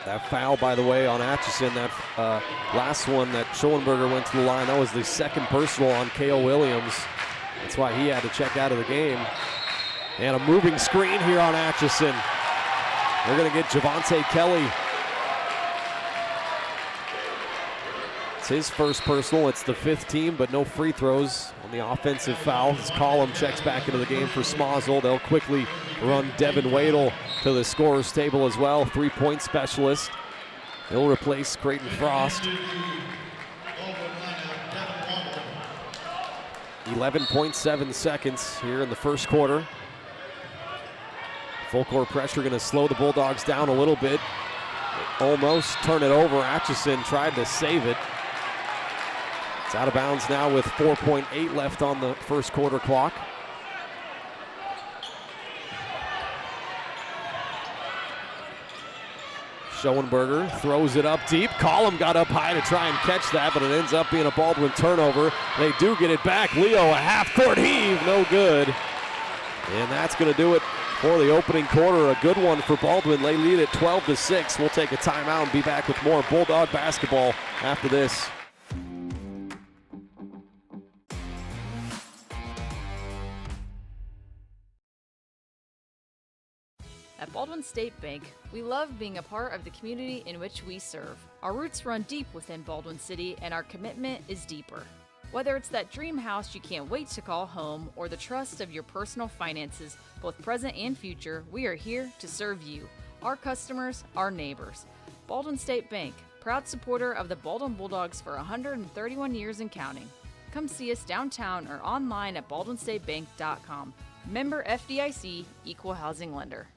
That foul, by the way, on Atchison, that last one that Schoenberger went to the line, that was the second personal on Cale Williams. That's why he had to check out of the game. And a moving screen here on Atchison. They're going to get Javante Kelly. It's his first personal. It's the 5th team, but no free throws on the offensive foul. His column checks back into the game for Smozzle. They'll quickly run Devin Wadle to the scorer's table as well, 3-point specialist. He'll replace Creighton Frost. 11.7 seconds here in the first quarter. Full court pressure going to slow the Bulldogs down a little bit. Almost turn it over. Atchison tried to save it. It's out of bounds now with 4.8 left on the first quarter clock. Schoenberger throws it up deep. Collum got up high to try and catch that, but it ends up being a Baldwin turnover. They do get it back. Leo, a half-court heave, no good. And that's going to do it for the opening quarter. A good one for Baldwin. They lead at 12-6. We'll take a timeout and be back with more Bulldog basketball after this. At Baldwin State Bank, we love being a part of the community in which we serve. Our roots run deep within Baldwin City, and our commitment is deeper. Whether it's that dream house you can't wait to call home or the trust of your personal finances, both present and future, we are here to serve you, our customers, our neighbors. Baldwin State Bank, proud supporter of the Baldwin Bulldogs for 131 years and counting. Come see us downtown or online at baldwinstatebank.com. Member FDIC, Equal Housing Lender.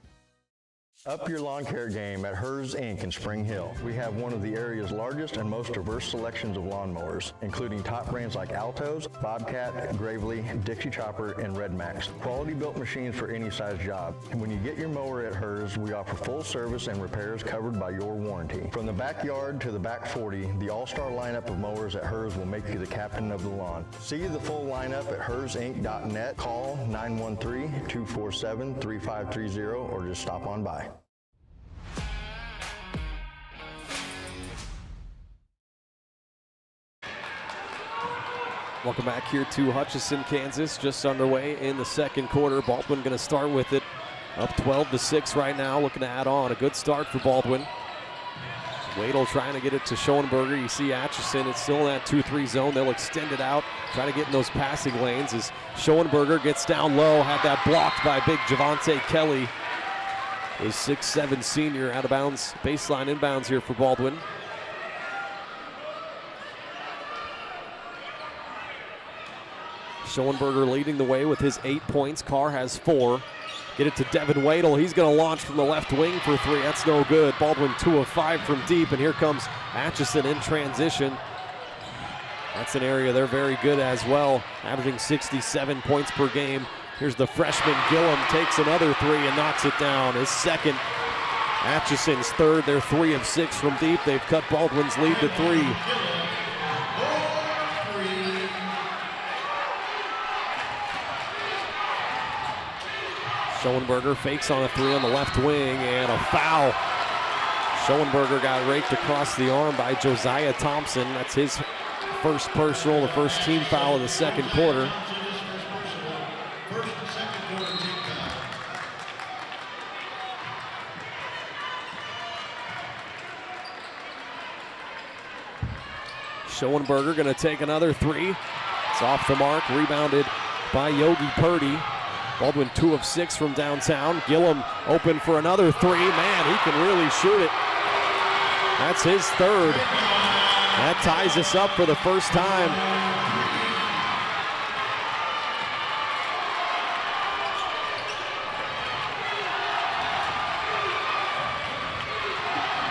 Up your lawn care game at Hers Inc. in Spring Hill. We have one of the area's largest and most diverse selections of lawnmowers, including top brands like Altos, Bobcat, Gravely, Dixie Chopper, and Red Max. Quality built machines for any size job. And when you get your mower at Hers, we offer full service and repairs covered by your warranty. From the backyard to the back 40, the all-star lineup of mowers at Hers will make you the captain of the lawn. See the full lineup at hersinc.net. Call 913-247-3530 or just stop on by. Welcome back here to Hutchinson, Kansas. Just underway in the second quarter. Baldwin going to start with it. Up 12-6 right now, looking to add on. A good start for Baldwin. Wadle trying to get it to Schoenberger. You see Atchison, it's still in that 2-3 zone. They'll extend it out, try to get in those passing lanes as Schoenberger gets down low. Had that blocked by big Javante Kelly. His 6'7" senior out of bounds, baseline inbounds here for Baldwin. Schoenberger leading the way with his 8 points. Carr has 4. Get it to Devin Wadle. He's going to launch from the left wing for 3. That's no good. Baldwin 2 of 5 from deep, and here comes Atchison in transition. That's an area they're very good as well, averaging 67 points per game. Here's the freshman Gillum, takes another 3 and knocks it down. His second. Atchison's third. They're 3 of 6 from deep. They've cut Baldwin's lead to 3. Schoenberger fakes on a 3 on the left wing, and a foul. Schoenberger got raked across the arm by Josiah Thompson. That's his first personal, the first team foul of the second quarter. Schoenberger going to take another 3. It's off the mark, rebounded by Yogi Purdy. Baldwin 2 of 6 from downtown. Gillum open for another 3. Man, he can really shoot it. That's his third. That ties us up for the first time.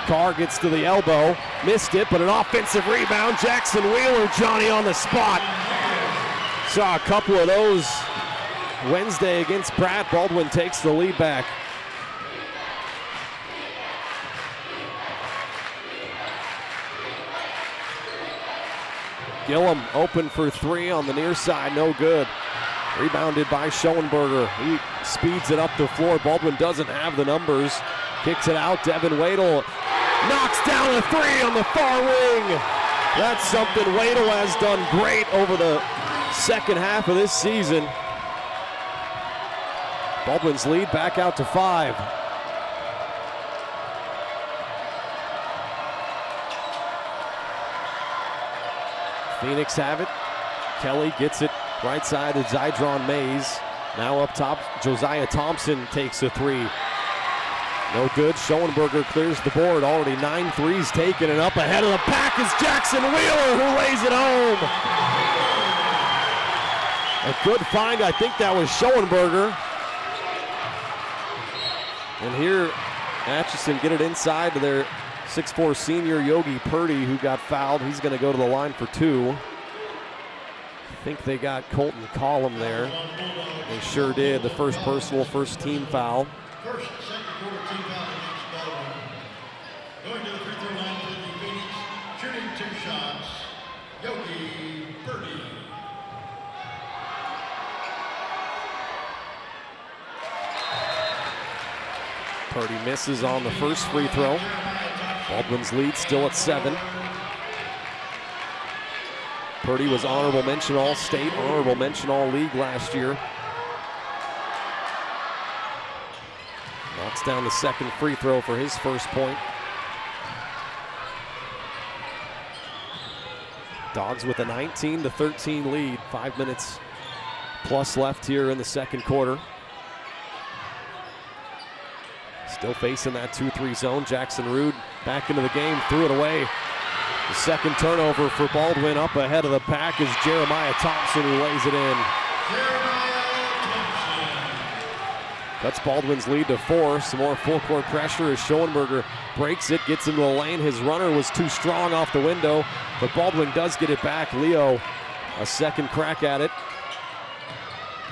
Carr gets to the elbow, missed it, but an offensive rebound. Jackson Wheeler, Johnny on the spot. Saw a couple of those Wednesday against Pratt. Baldwin takes the lead back. Gillum open for three on the near side, no good. Rebounded by Schoenberger. He speeds it up the floor. Baldwin doesn't have the numbers. Kicks it out. Devin Wadle knocks down a three on the far wing. That's something Wadle has done great over the second half of this season. Baldwin's lead back out to 5. Phoenix have it. Kelly gets it right side to Zydron Mays. Now up top, Josiah Thompson takes a three. No good. Schoenberger clears the board. Already 9 threes taken, and up ahead of the pack is Jackson Wheeler, who lays it home. A good find. I think that was Schoenberger. And here, Atchison get it inside to their 6'4" senior Yogi Purdy, who got fouled. He's going to go to the line for 2. I think they got Colton Collum there. They sure did. The first personal, first team foul. First, second quarter team foul against Baldwin. Going to the free throw line for the Phoenix, shooting 2 shots, Yogi Purdy. Purdy misses on the first free throw. Baldwin's lead still at 7. Purdy was honorable mention All-State, honorable mention All-League last year. Knocks down the second free throw for his first point. Dogs with a 19-13 lead. 5 minutes plus left here in the second quarter. Still facing that 2-3 zone. Jackson Rude back into the game, threw it away. The second turnover for Baldwin. Up ahead of the pack is Jeremiah Thompson, who lays it in. Cuts Baldwin's lead to 4. Some more full court pressure as Schoenberger breaks it, gets into the lane. His runner was too strong off the window, but Baldwin does get it back. Leo, a second crack at it.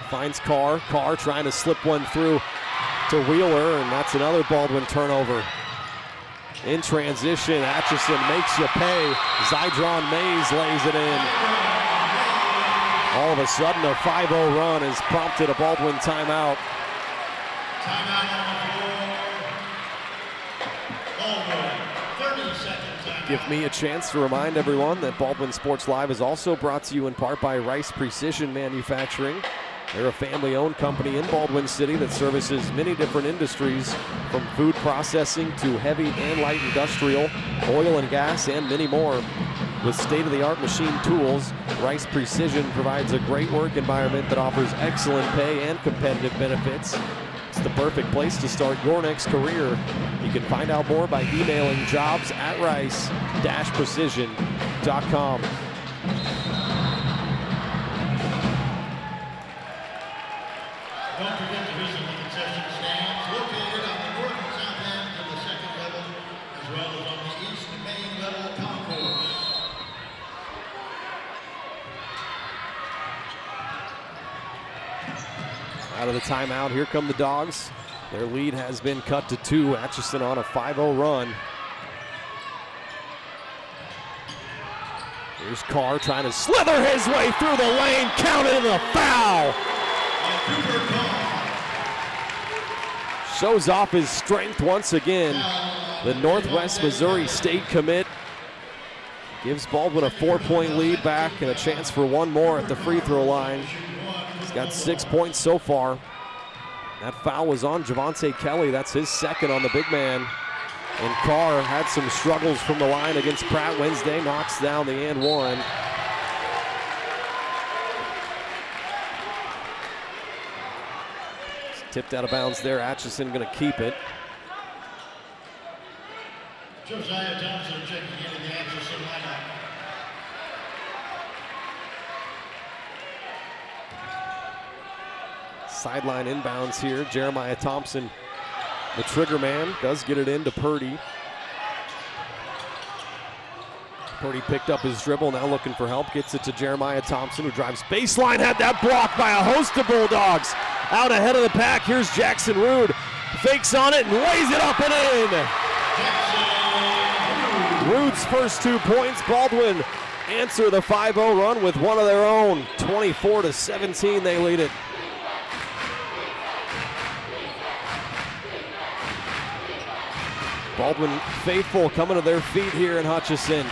Finds Carr. Carr trying to slip one through to Wheeler, and that's another Baldwin turnover. In transition, Atchison makes you pay. Zydron Mays lays it in. All of a sudden, a 5-0 run has prompted a Baldwin timeout. Give me a chance to remind everyone that Baldwin Sports Live is also brought to you in part by Rice Precision Manufacturing. They're a family-owned company in Baldwin City that services many different industries, from food processing to heavy and light industrial, oil and gas, and many more. With state-of-the-art machine tools, Rice Precision provides a great work environment that offers excellent pay and competitive benefits. It's the perfect place to start your next career. You can find out more by emailing jobs@rice-precision.com. Don't forget to visit the concession stands located on the north and south ends of the second level, as well as on the east and main level concourse. Out of the timeout, here come the Dogs. Their lead has been cut to 2. Atchison on a 5-0 run. Here's Carr trying to slither his way through the lane, counted in the foul. Shows off his strength once again. The Northwest Missouri State commit gives Baldwin a 4-point lead back and a chance for one more at the free throw line. He's got 6 points so far. That foul was on Javante Kelly. That's his second on the big man. And Carr had some struggles from the line against Pratt Wednesday. Knocks down the and one. It's tipped out of bounds there. Atchison going to keep it. Josiah Thompson checking into the Atchison lineup. Sideline inbounds here. Jeremiah Thompson, the trigger man, does get it into Purdy. Purdy picked up his dribble, now looking for help. Gets it to Jeremiah Thompson, who drives baseline. Had that blocked by a host of Bulldogs. Out ahead of the pack, here's Jackson Rude. Fakes on it and lays it up and in. Rude's first 2 points. Baldwin answer the 5-0 run with one of their own. 24-17, they lead it. Baldwin faithful coming to their feet here in Hutchison.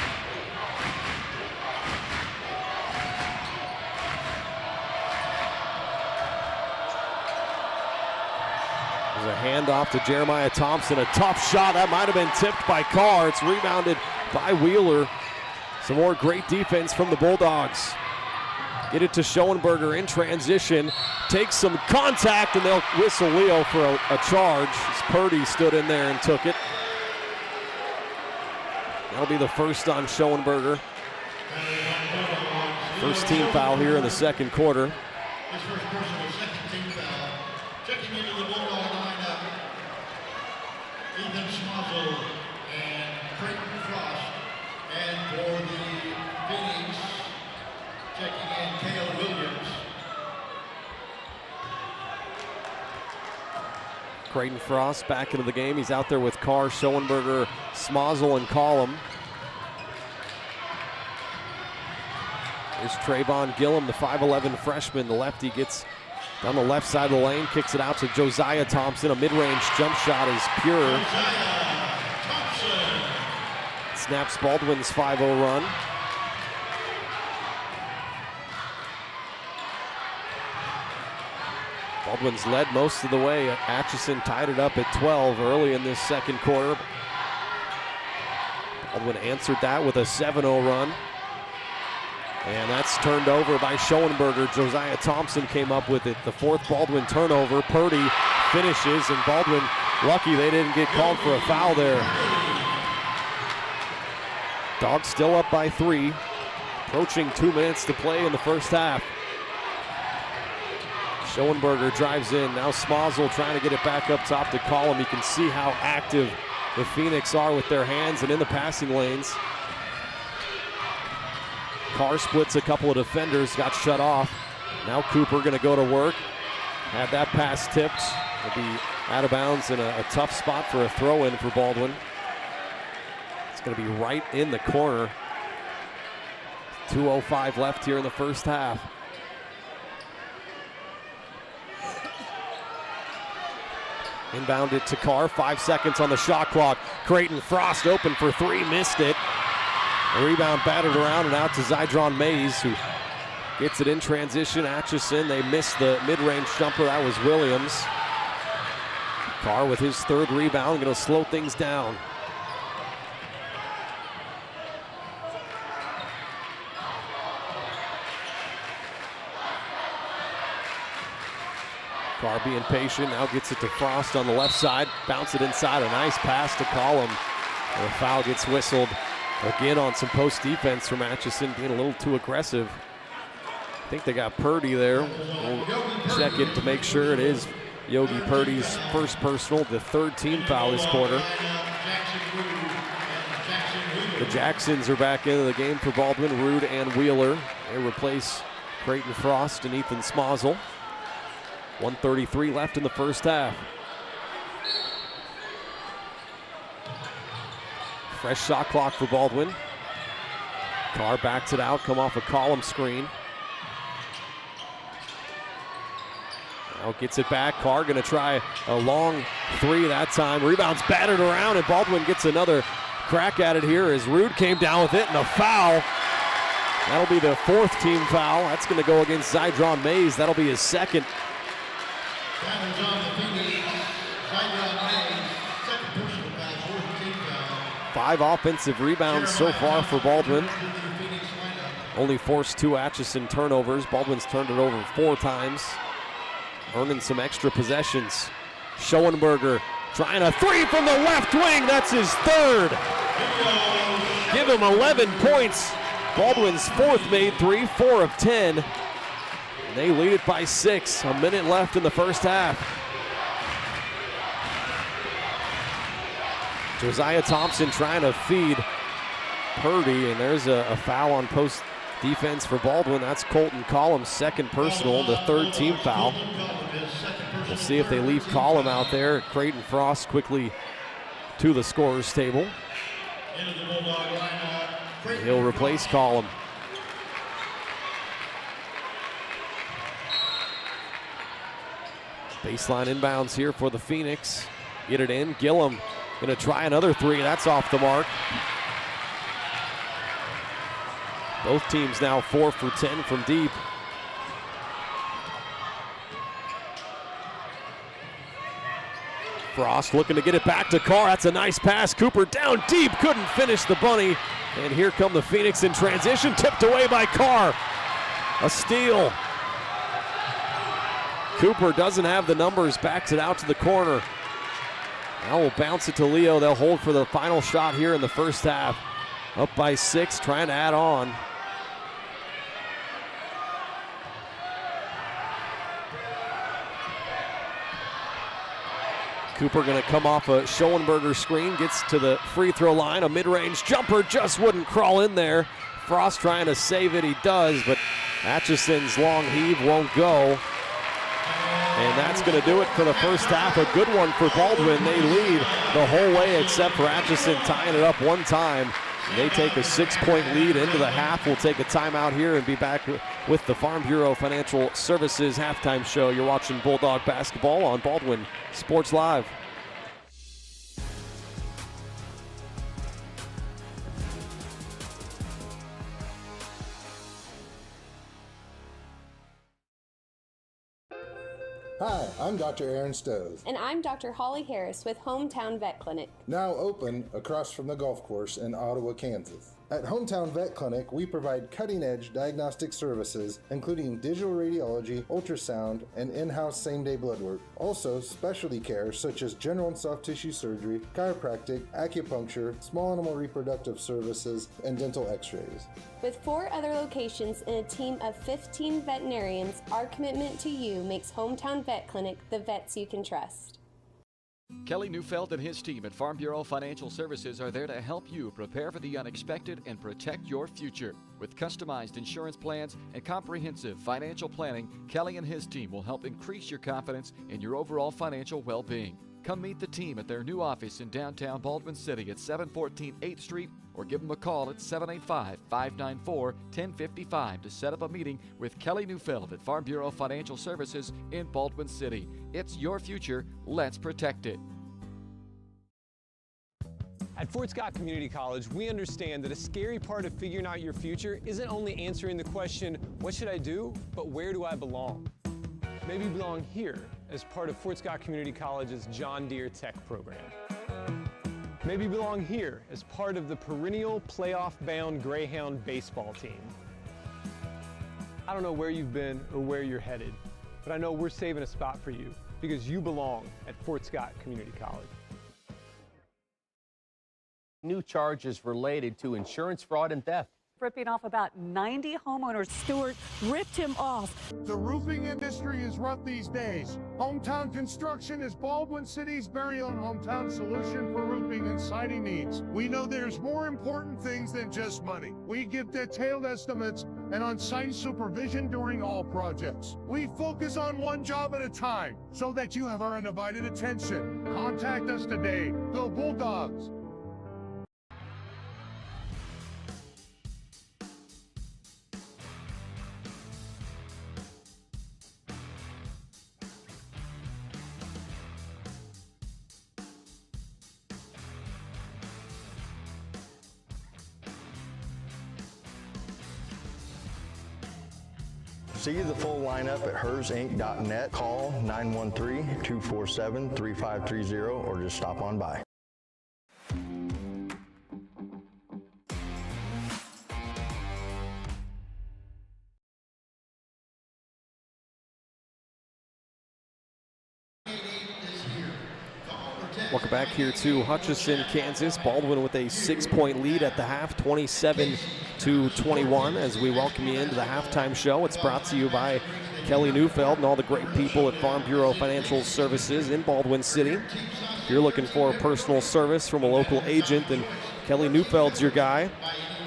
There's a handoff to Jeremiah Thompson. A tough shot. That might have been tipped by Carr. It's rebounded by Wheeler. Some more great defense from the Bulldogs. Get it to Schoenberger in transition. Takes some contact, and they'll whistle Leo for a charge. As Purdy stood in there and took it. That'll be the first on Schoenberger. First team foul here in the second quarter. His first personal second team foul. Checking into the Bulldog lineup, Ethan Schmazel and Creighton Frost. And for the Phoenix, checking in Cale Williams. Creighton Frost back into the game. He's out there with Carr, Schoenberger, Schmazel, and Collum. Here's Trayvon Gillum, the 5'11 freshman. The lefty gets down the left side of the lane, kicks it out to Josiah Thompson. A mid-range jump shot is pure. Snaps Baldwin's 5-0 run. Baldwin's led most of the way. Atchison tied it up at 12 early in this second quarter. Baldwin answered that with a 7-0 run. And that's turned over by Schoenberger. Josiah Thompson came up with it. The fourth Baldwin turnover. Purdy finishes, and Baldwin lucky they didn't get called for a foul there. Dogs still up by 3. Approaching 2 minutes to play in the first half. Schoenberger drives in. Now Schmazel trying to get it back up top to Collum. You can see how active the Phoenix are with their hands and in the passing lanes. Carr splits a couple of defenders, got shut off. Now Cooper going to go to work. Had that pass tipped. Will be out of bounds in a tough spot for a throw-in for Baldwin. It's going to be right in the corner. 2:05 left here in the first half. Inbound it to Carr, 5 seconds on the shot clock. Creighton Frost open for 3, missed it. A rebound battered around and out to Zydron Mays, who gets it in transition. Atchison, they missed the mid-range jumper. That was Williams. Carr with his 3rd rebound, going to slow things down. Carr being patient, now gets it to Frost on the left side. Bounce it inside, a nice pass to Collum. And a foul gets whistled. Again on some post defense from Atchison, being a little too aggressive. I think they got Purdy there. We'll check it to make sure it is Yogi Purdy's first personal, the 3rd team foul this quarter. The Jacksons are back into the game for Baldwin, Rude and Wheeler. They replace Creighton Frost and Ethan Schmazel. 1:33 left in the first half. Fresh shot clock for Baldwin. Carr backs it out, come off a column screen. Now gets it back. Carr going to try a long 3 that time. Rebounds battered around, and Baldwin gets another crack at it here as Rude came down with it, and a foul. That'll be the 4th team foul. That's going to go against Zydron Mays. That'll be his 2nd. That was on the Phoenix. Zydron Mays, 2nd personal foul, 4th team foul. 5 offensive rebounds so far for Baldwin. Only forced 2 Atchison turnovers. Baldwin's turned it over 4 times, earning some extra possessions. Schoenberger trying a 3 from the left wing. That's his 3rd. Give him 11 points. Baldwin's fourth made three, 4 of 10. They lead it by 6. A minute left in the first half. Josiah Thompson trying to feed Purdy, and there's a foul on post defense for Baldwin. That's Colton Collum's second personal, the third team foul. We'll see if they leave Collum out there. Creighton Frost quickly to the scorer's table. He'll replace Collum. Baseline inbounds here for the Phoenix. Get it in. Gillum going to try another three. That's off the mark. Both teams now 4 for 10 from deep. Frost looking to get it back to Carr. That's a nice pass. Cooper down deep. Couldn't finish the bunny. And here come the Phoenix in transition. Tipped away by Carr. A steal. Cooper doesn't have the numbers. Backs it out to the corner. Now we'll bounce it to Leo. They'll hold for the final shot here in the first half. Up by 6, trying to add on. Cooper going to come off a Schoenberger screen, gets to the free throw line. A mid-range jumper just wouldn't crawl in there. Frost trying to save it, he does, but Atchison's long heave won't go. And that's going to do it for the first half. A good one for Baldwin. They lead the whole way except for Atchison tying it up one time. They take a 6-point lead into the half. We'll take a timeout here and be back with the Farm Bureau Financial Services halftime show. You're watching Bulldog basketball on Baldwin Sports Live. Hi, I'm Dr. Aaron Stowe. And I'm Dr. Holly Harris with Hometown Vet Clinic. Now open across from the golf course in Ottawa, Kansas. At Hometown Vet Clinic, we provide cutting-edge diagnostic services, including digital radiology, ultrasound, and in-house same-day blood work. Also, specialty care such as general and soft tissue surgery, chiropractic, acupuncture, small animal reproductive services, and dental x-rays. With 4 other locations and a team of 15 veterinarians, our commitment to you makes Hometown Vet Clinic the vets you can trust. Kelly Neufeld and his team at Farm Bureau Financial Services are there to help you prepare for the unexpected and protect your future. With customized insurance plans and comprehensive financial planning, Kelly and his team will help increase your confidence in your overall financial well-being. Come meet the team at their new office in downtown Baldwin City at 714 8th Street or give them a call at 785-594-1055 to set up a meeting with Kelly Neufeld at Farm Bureau Financial Services in Baldwin City. It's your future. Let's protect it. At Fort Scott Community College, we understand that a scary part of figuring out your future isn't only answering the question, what should I do, but where do I belong? Maybe you belong here as part of Fort Scott Community College's John Deere Tech program. Maybe you belong here as part of the perennial playoff-bound Greyhound baseball team. I don't know where you've been or where you're headed, but I know we're saving a spot for you because you belong at Fort Scott Community College. New charges related to insurance fraud and theft. Ripping off about 90 homeowners. Stewart ripped him off. The roofing industry is rough these days. Hometown Construction is Baldwin City's very own hometown solution for roofing and siding needs. We know there's more important things than just money. We give detailed estimates and on-site supervision during all projects. We focus on one job at a time so that you have our undivided attention. Contact us today. Go Bulldogs! See the full lineup at hersinc.net. Call 913-247-3530 or just stop on by. Welcome back here to Hutchison, Kansas. Baldwin with a 6-point lead at the half, 27-21, as we welcome you into the halftime show. It's brought to you by Kelly Neufeld and all the great people at Farm Bureau Financial Services in Baldwin City. If you're looking for a personal service from a local agent, then Kelly Neufeld's your guy.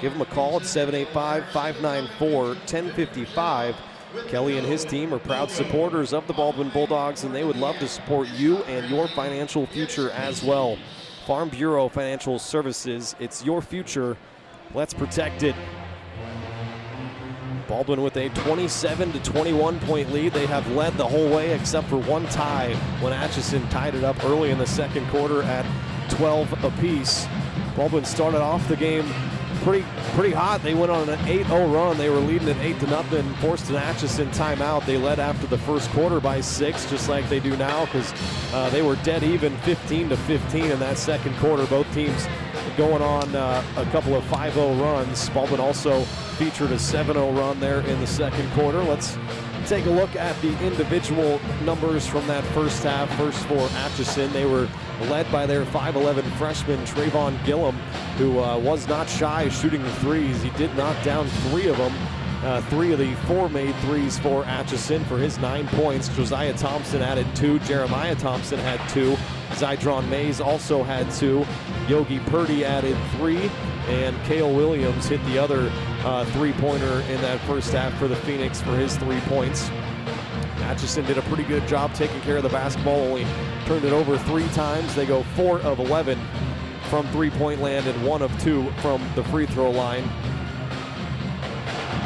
Give him a call at 785-594-1055. Kelly and his team are proud supporters of the Baldwin Bulldogs, and they would love to support you and your financial future as well. Farm Bureau Financial Services, it's your future. Let's protect it. Baldwin with a 27-21 point lead. They have led the whole way except for one tie when Atchison tied it up early in the second quarter at 12 apiece. Baldwin started off the game pretty hot. They went on an 8-0 run. They were leading at 8-0, forced an Atchison timeout. They led after the first quarter by 6, just like they do now, because they were dead even 15-15 in that second quarter. Both teams going on a couple of 5-0 runs. Baldwin also featured a 7-0 run there in the second quarter. Let's take a look at the individual numbers from that first half. First for Atchison, they were led by their 5'11 freshman Trayvon Gillum, who was not shy shooting the threes. He did knock down 3 of them. 3 of the 4 made threes for Atchison for his 9 points. Josiah Thompson added 2. Jeremiah Thompson had 2. Zydron Mays also had 2. Yogi Purdy added 3. And Cale Williams hit the other 3-pointer in that first half for the Phoenix for his 3 points. Atchison did a pretty good job taking care of the basketball, only turned it over 3 times. They go 4 of 11 from three-point land and 1 of 2 from the free throw line.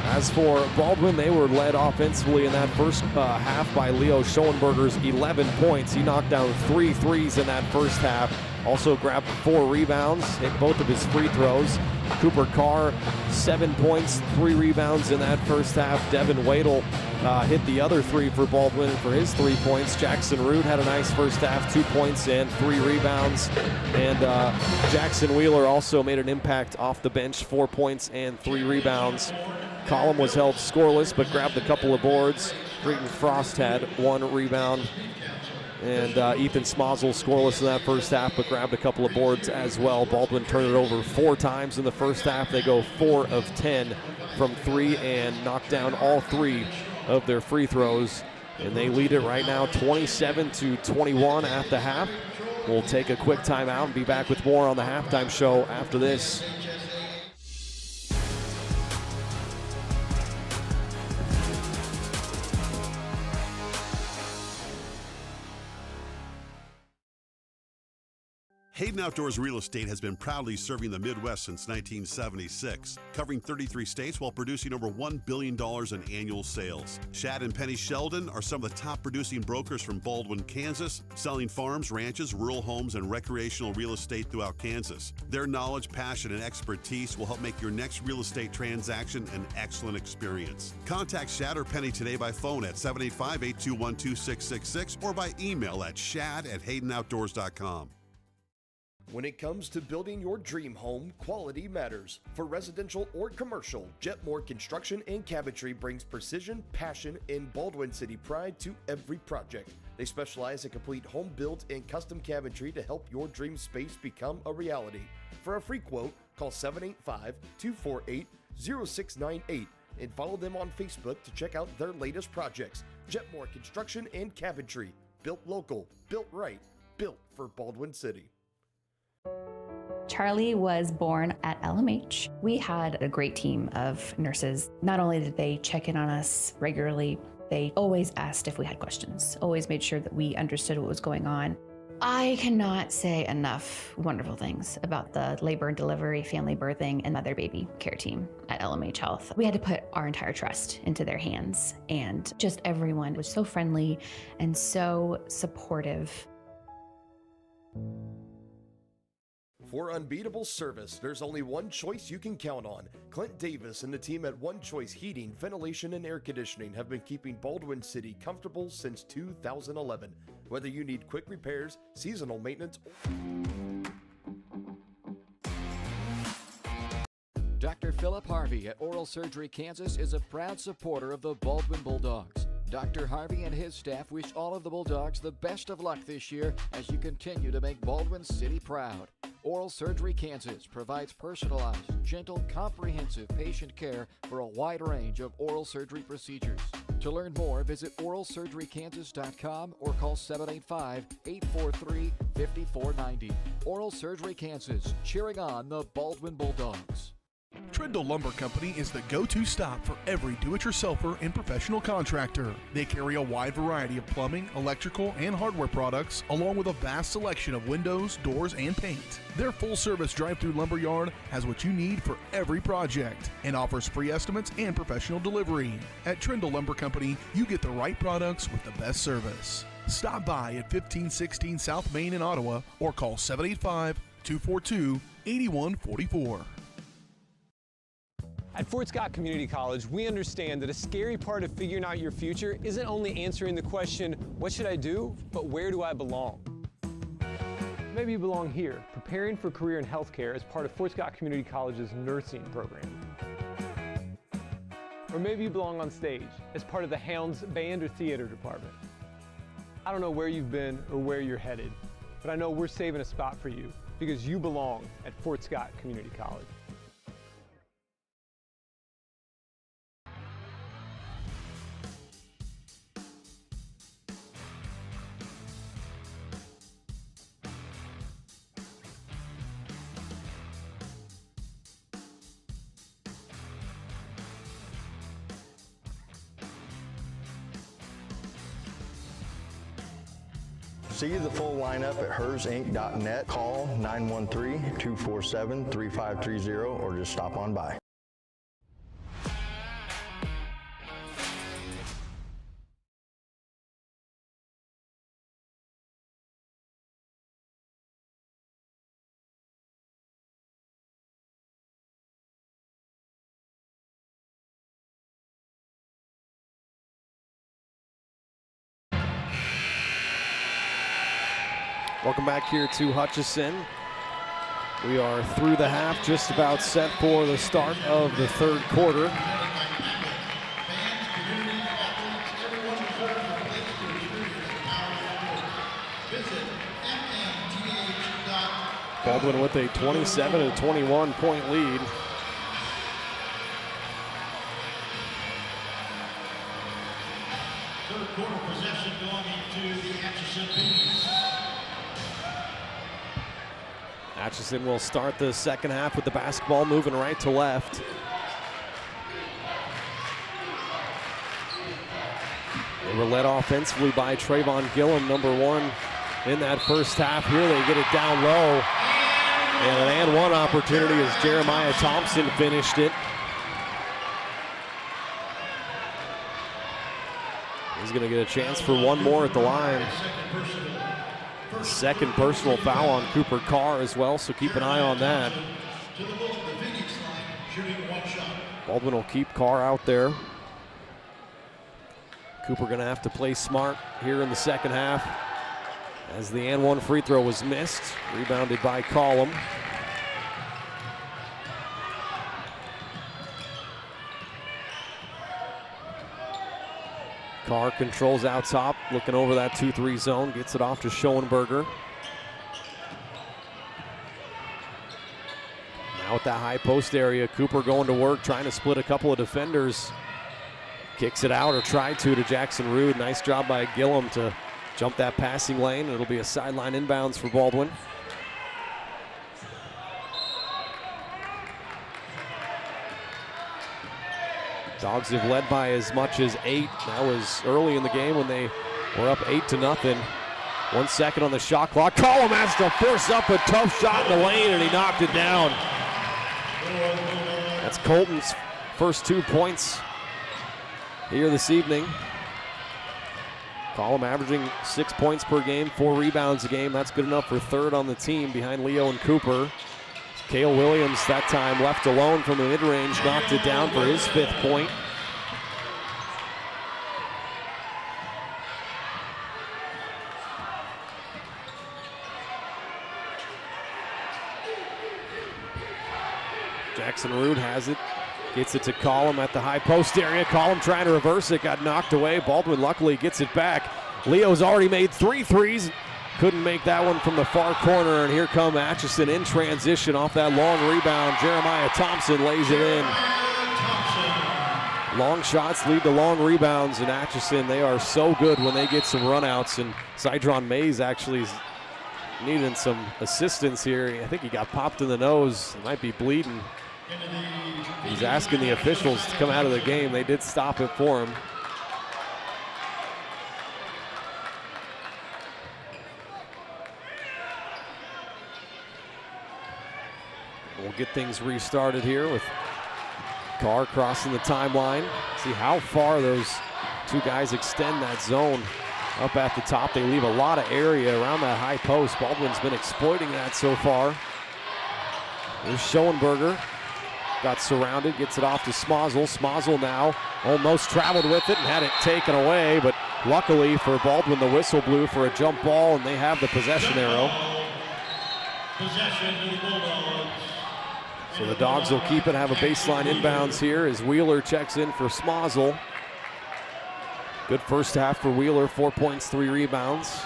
As for Baldwin, they were led offensively in that first half by Leo Schoenberger's 11 points. He knocked down 3 threes in that first half. Also grabbed 4 rebounds, hit both of his free throws. Cooper Carr, 7 points, 3 rebounds in that first half. Devin Wadle hit the other 3 for Baldwin for his 3 points. Jackson Root had a nice first half, 2 points and 3 rebounds. And Jackson Wheeler also made an impact off the bench, 4 points and 3 rebounds. Collum was held scoreless but grabbed a couple of boards. Creighton Frost had 1 rebound. And Ethan Smozzle scoreless in that first half, but grabbed a couple of boards as well. Baldwin turned it over 4 times in the first half. They go 4 of 10 from 3 and knocked down all 3 of their free throws. And they lead it right now 27-21 at the half. We'll take a quick timeout and be back with more on the halftime show after this. Hayden Outdoors Real Estate has been proudly serving the Midwest since 1976, covering 33 states while producing over $1 billion in annual sales. Shad and Penny Sheldon are some of the top producing brokers from Baldwin, Kansas, selling farms, ranches, rural homes, and recreational real estate throughout Kansas. Their knowledge, passion, and expertise will help make your next real estate transaction an excellent experience. Contact Shad or Penny today by phone at 785-821-2666 or by email at shad@haydenoutdoors.com. When it comes to building your dream home, quality matters. For residential or commercial, Jetmore Construction and Cabinetry brings precision, passion, and Baldwin City pride to every project. They specialize in complete home builds and custom cabinetry to help your dream space become a reality. For a free quote, call 785-248-0698 and follow them on Facebook to check out their latest projects. Jetmore Construction and Cabinetry. Built local, built right, built for Baldwin City. Charlie was born at LMH. We had a great team of nurses. Not only did they check in on us regularly, they always asked if we had questions, always made sure that we understood what was going on. I cannot say enough wonderful things about the labor and delivery, family birthing, and mother baby care team at LMH Health. We had to put our entire trust into their hands, and just everyone was so friendly and so supportive. For unbeatable service, there's only one choice you can count on. Clint Davis and the team at One Choice Heating, Ventilation, and Air Conditioning have been keeping Baldwin City comfortable since 2011. Whether you need quick repairs, seasonal maintenance, Dr. Philip Harvey at Oral Surgery Kansas is a proud supporter of the Baldwin Bulldogs. Dr. Harvey and his staff wish all of the Bulldogs the best of luck this year as you continue to make Baldwin City proud. Oral Surgery Kansas provides personalized, gentle, comprehensive patient care for a wide range of oral surgery procedures. To learn more, visit oralsurgerykansas.com or call 785-843-5490. Oral Surgery Kansas, cheering on the Baldwin Bulldogs. Trindle Lumber Company is the go-to stop for every do-it-yourselfer and professional contractor. They carry a wide variety of plumbing, electrical, and hardware products, along with a vast selection of windows, doors, and paint. Their full-service drive-through lumber yard has what you need for every project and offers free estimates and professional delivery. At Trindle Lumber Company, you get the right products with the best service. Stop by at 1516 South Main in Ottawa or call 785-242-8144. At Fort Scott Community College, we understand that a scary part of figuring out your future isn't only answering the question, what should I do, but where do I belong? Maybe you belong here, preparing for a career in healthcare as part of Fort Scott Community College's nursing program. Or maybe you belong on stage as part of the Hounds band or theater department. I don't know where you've been or where you're headed, but I know we're saving a spot for you because you belong at Fort Scott Community College. See the full lineup at hersinc.net. Call 913-247-3530 or just stop on by. Welcome back here to Hutchison. We are through the half, just about set for the start of the third quarter. Baldwin with a 27-21 point lead. Third quarter possession going into the Atchison Bees. Atchison will start the second half with the basketball moving right to left. They were led offensively by Trayvon Gillum, number one in that first half. Here they get it down low. And an and one opportunity as Jeremiah Thompson finished it. He's going to get a chance for one more at the line. Second personal foul on Cooper Carr as well, so keep an eye on that. Baldwin will keep Carr out there. Cooper going to have to play smart here in the second half as the and one free throw was missed, rebounded by Collum. Carr controls out top, looking over that 2-3 zone, gets it off to Schoenberger. Now at that high post area, Cooper going to work, trying to split a couple of defenders. Kicks it out, or tried to Jackson Rude. Nice job by Gillum to jump that passing lane. It'll be a sideline inbounds for Baldwin. Dogs have led by as much as 8. That was early in the game when they were up 8-0. 1 second on the shot clock. Collum has to force up a tough shot in the lane, and he knocked it down. That's Colton's first 2 points here this evening. Collum averaging 6 points per game, 4 rebounds a game. That's good enough for third on the team behind Leo and Cooper. Cale Williams that time left alone from the mid-range, knocked it down for his 5th point. Jackson Rude has it. Gets it to Collum at the high post area. Collum trying to reverse it, got knocked away. Baldwin luckily gets it back. Leo's already made 3 threes. Couldn't make that one from the far corner, and here come Atchison in transition off that long rebound. Jeremiah Thompson lays it in. Long shots lead to long rebounds, and Atchison, they are so good when they get some runouts, and Cydron Mays actually is needing some assistance here. I think he got popped in the nose, might be bleeding. He's asking the officials to come out of the game. They did stop it for him. We'll get things restarted here with Carr crossing the timeline. See how far those two guys extend that zone up at the top. They leave a lot of area around that high post. Baldwin's been exploiting that so far. There's Schoenberger. Got surrounded, gets it off to Smozzle. Smozzle now almost traveled with it and had it taken away, but luckily for Baldwin, the whistle blew for a jump ball, and they have the possession arrow. Possession to the Bulldogs. So the Dogs will keep it, have a baseline inbounds here as Wheeler checks in for Smozzle. Good first half for Wheeler, 4 points, 3 rebounds.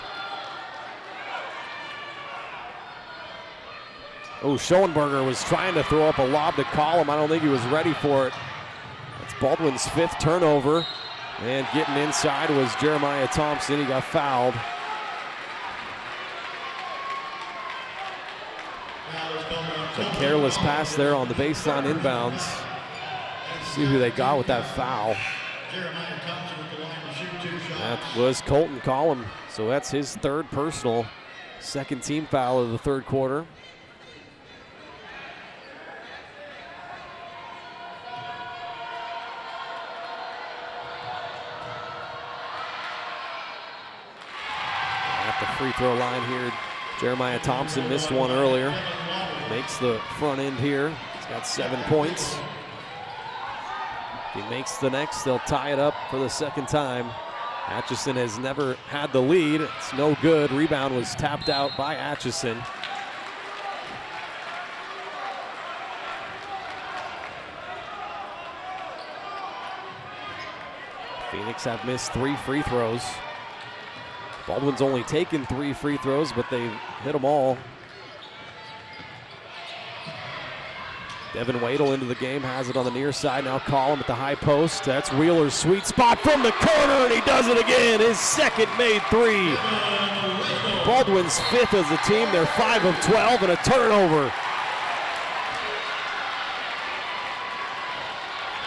Oh, Schoenberger was trying to throw up a lob to Collum. I don't think he was ready for it. That's Baldwin's 5th turnover. And getting inside was Jeremiah Thompson. He got fouled. A careless pass there on the baseline inbounds. See who they got with that foul. That was Colton Collum. So that's his 3rd personal, 2nd team foul of the 3rd quarter. At the free throw line here, Jeremiah Thompson missed one earlier. Makes the front end here. He's got 7 points. If he makes the next, they'll tie it up for the 2nd time. Atchison has never had the lead. It's no good. Rebound was tapped out by Atchison. Phoenix have missed 3 free throws. Baldwin's only taken 3 free throws, but they've hit them all. Devin Wadle into the game, has it on the near side. Now Collum at the high post. That's Wheeler's sweet spot from the corner, and he does it again. His 2nd made 3. Baldwin's 5th as a team. They're 5 of 12 and a turnover.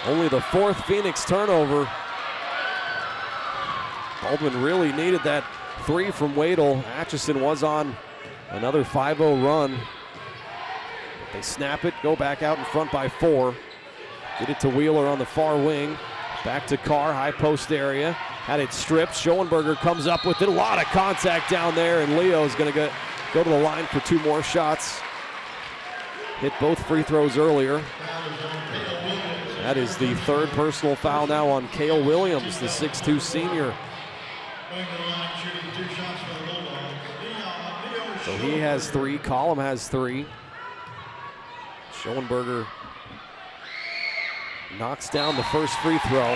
Only the 4th Phoenix turnover. Baldwin really needed that 3 from Wadle. Atchison was on another 5-0 run. They snap it, go back out in front by 4. Get it to Wheeler on the far wing. Back to Carr, high post area. Had it stripped. Schoenberger comes up with it. A lot of contact down there, and Leo's going to go to the line for 2 more shots. Hit both free throws earlier. That is the 3rd personal foul now on Cale Williams, the 6'2 senior. So he has 3, Collum has 3. Schoenberger knocks down the first free throw.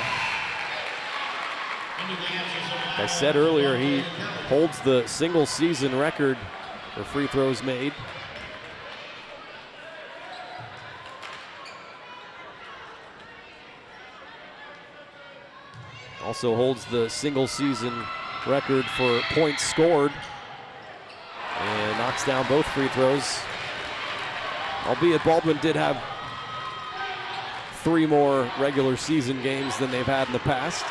Like I said earlier, he holds the single season record for free throws made. Also holds the single season record for points scored. And knocks down both free throws. Albeit Baldwin did have 3 more regular season games than they've had in the past.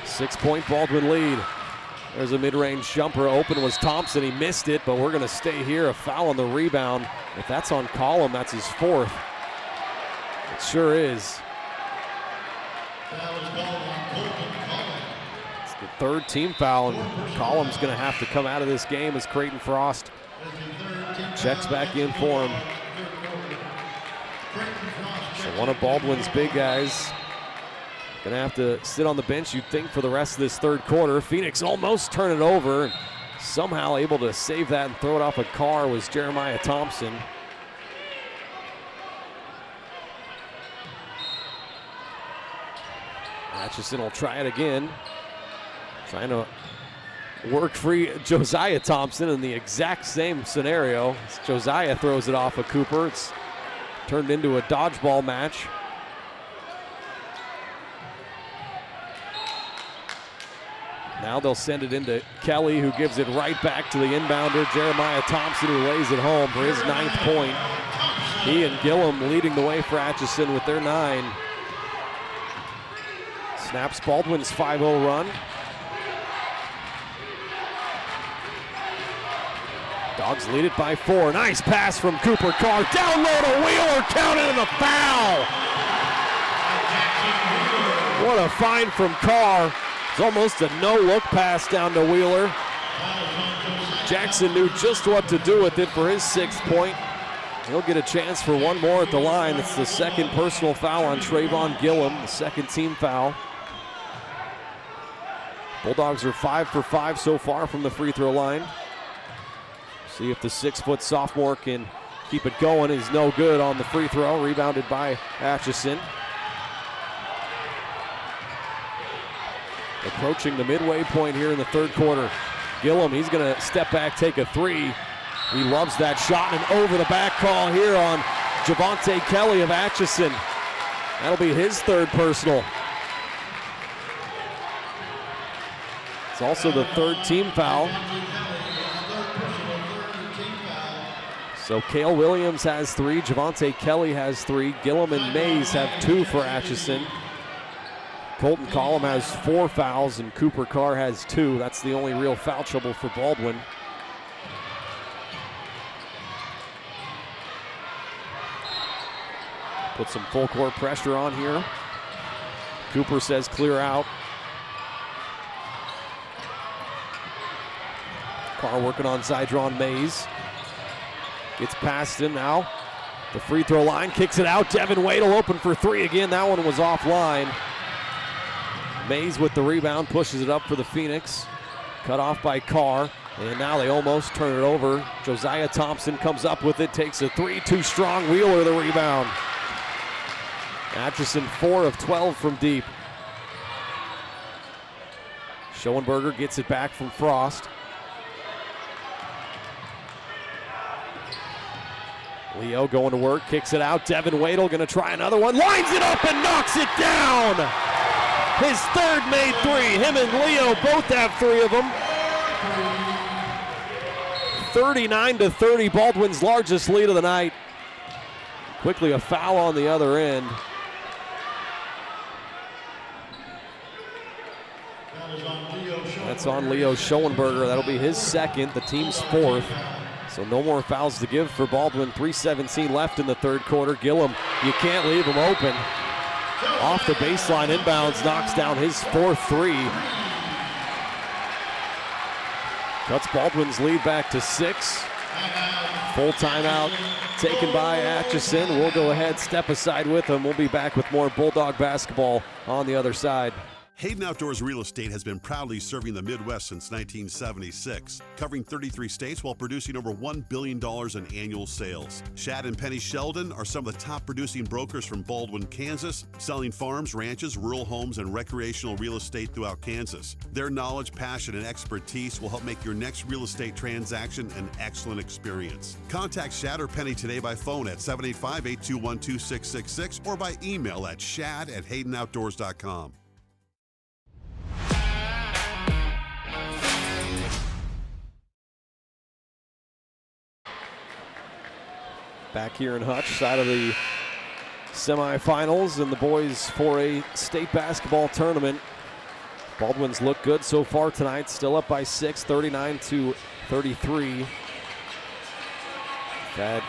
6-point Baldwin lead. There's a mid-range jumper. Open was Thompson. He missed it, but we're going to stay here. A foul on the rebound. If that's on Collum, that's his 4th. It sure is. It's the 3rd team foul, and Collum's going to have to come out of this game as Creighton Frost checks back in for him. So one of Baldwin's big guys gonna have to sit on the bench, you'd think, for the rest of this 3rd quarter. Phoenix almost turned it over. Somehow able to save that and throw it off a Carr was Jeremiah Thompson. Atchison will try it again. Trying to work free Josiah Thompson in the exact same scenario. Josiah throws it off of Cooper. It's turned into a dodgeball match. Now they'll send it into Kelly, who gives it right back to the inbounder, Jeremiah Thompson, who lays it home for his 9th point. He and Gillum leading the way for Atchison with their 9. Snaps Baldwin's 5-0 run. Dogs lead it by 4. Nice pass from Cooper Carr. Down low to Wheeler, counted and a foul. What a find from Carr. It's almost a no-look pass down to Wheeler. Jackson knew just what to do with it for his 6th point. He'll get a chance for one more at the line. It's the 2nd personal foul on Trayvon Gillum, the 2nd team foul. Bulldogs are 5 for 5 so far from the free throw line. See if the 6-foot sophomore can keep it going. Is no good on the free throw, rebounded by Atchison. Approaching the midway point here in the 3rd quarter. Gillum, he's going to step back, take a 3. He loves that shot, and an over-the-back call here on Javante Kelly of Atchison. That'll be his 3rd personal. It's also the 3rd team foul. So Cale Williams has 3, Javante Kelly has 3, Gillum and Mays have 2 for Atchison. Colton Collum has 4 fouls and Cooper Carr has 2. That's the only real foul trouble for Baldwin. Put some full court pressure on here. Cooper says clear out. Carr working on Zydron Mays. Gets past him now. The free throw line, kicks it out. Devin Wadle open for 3 again. That one was offline. Mays with the rebound, pushes it up for the Phoenix. Cut off by Carr, and now they almost turn it over. Josiah Thompson comes up with it, takes a 3, too strong. Wheeler the rebound. Atchison 4 of 12 from deep. Schoenberger gets it back from Frost. Leo going to work, kicks it out. Devin Wadle going to try another one. Lines it up and knocks it down. His 3rd made 3. Him and Leo both have 3 of them. 39-30, Baldwin's largest lead of the night. Quickly a foul on the other end. That's on Leo Schoenberger. That'll be his 2nd, the team's 4th. So no more fouls to give for Baldwin. 3:17 left in the 3rd quarter. Gillum, you can't leave him open. Off the baseline, inbounds, knocks down his 4th 3. Cuts Baldwin's lead back to 6. Full timeout taken by Atchison. We'll go ahead, step aside with them. We'll be back with more Bulldog basketball on the other side. Hayden Outdoors Real Estate has been proudly serving the Midwest since 1976, covering 33 states while producing over $1 billion in annual sales. Shad and Penny Sheldon are some of the top producing brokers from Baldwin, Kansas, selling farms, ranches, rural homes, and recreational real estate throughout Kansas. Their knowledge, passion, and expertise will help make your next real estate transaction an excellent experience. Contact Shad or Penny today by phone at 785-821-2666 or by email at shad@haydenoutdoors.com. Back here in Hutch, side of the semifinals and the boys 4A state basketball tournament. Baldwin's looked good so far tonight, still up by 6, 39-33. Had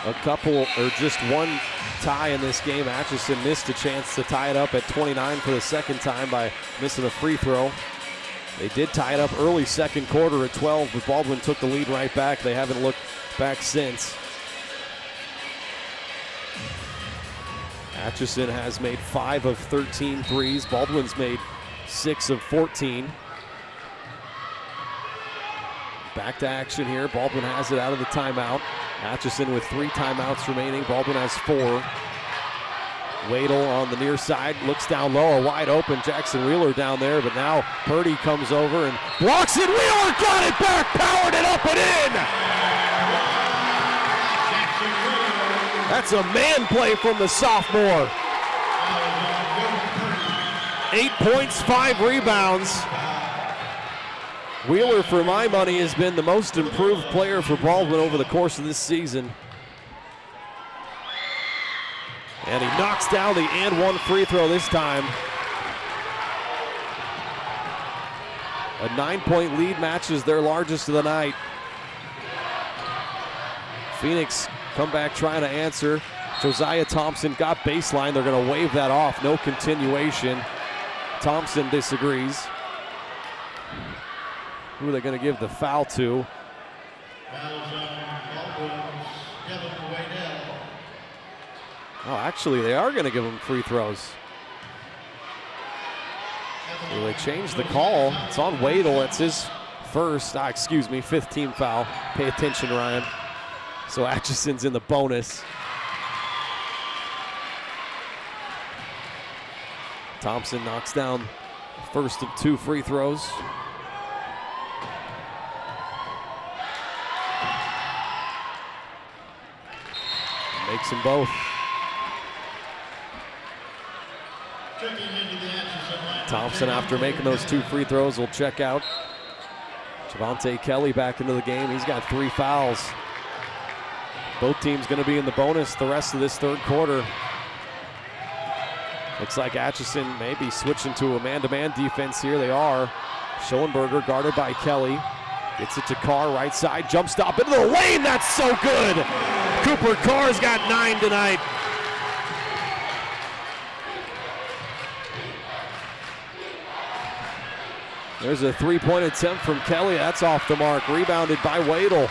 a couple, or just one tie in this game. Atchison missed a chance to tie it up at 29 for the 2nd time by missing a free throw. They did tie it up early 2nd quarter at 12, but Baldwin took the lead right back. They haven't looked back since. Atchison has made 5 of 13 threes. Baldwin's made 6 of 14. Back to action here. Baldwin has it out of the timeout. Atchison with 3 timeouts remaining. Baldwin has 4. Wadle on the near side, looks down low, wide open. Jackson Wheeler down there, but now Purdy comes over and blocks it. Wheeler got it back, powered it up and in. That's a man play from the sophomore. 8 points, 5 rebounds. Wheeler, for my money, has been the most improved player for Baldwin over the course of this season. And he knocks down the and one free throw this time. A 9-point lead matches their largest of the night. Phoenix come back trying to answer. Josiah Thompson got baseline. They're going to wave that off. No continuation. Thompson disagrees. Who are they going to give the foul to? Oh, actually, they are going to give him free throws. Well, they changed the call. It's on Wadle. It's his fifth team foul. Pay attention, Ryan. So Atchison's in the bonus. Thompson knocks down the first of 2 free throws. Makes them both. Thompson, after making those 2 free throws, will check out. Javante Kelly back into the game. He's got 3 fouls. Both teams going to be in the bonus the rest of this third quarter. Looks like Atchison may be switching to a man-to-man defense here. They are. Schoenberger guarded by Kelly. Gets it to Carr, right side, jump stop into the lane. That's so good. Cooper Carr's got 9 tonight. There's a 3-point attempt from Kelly. That's off the mark. Rebounded by Wadle.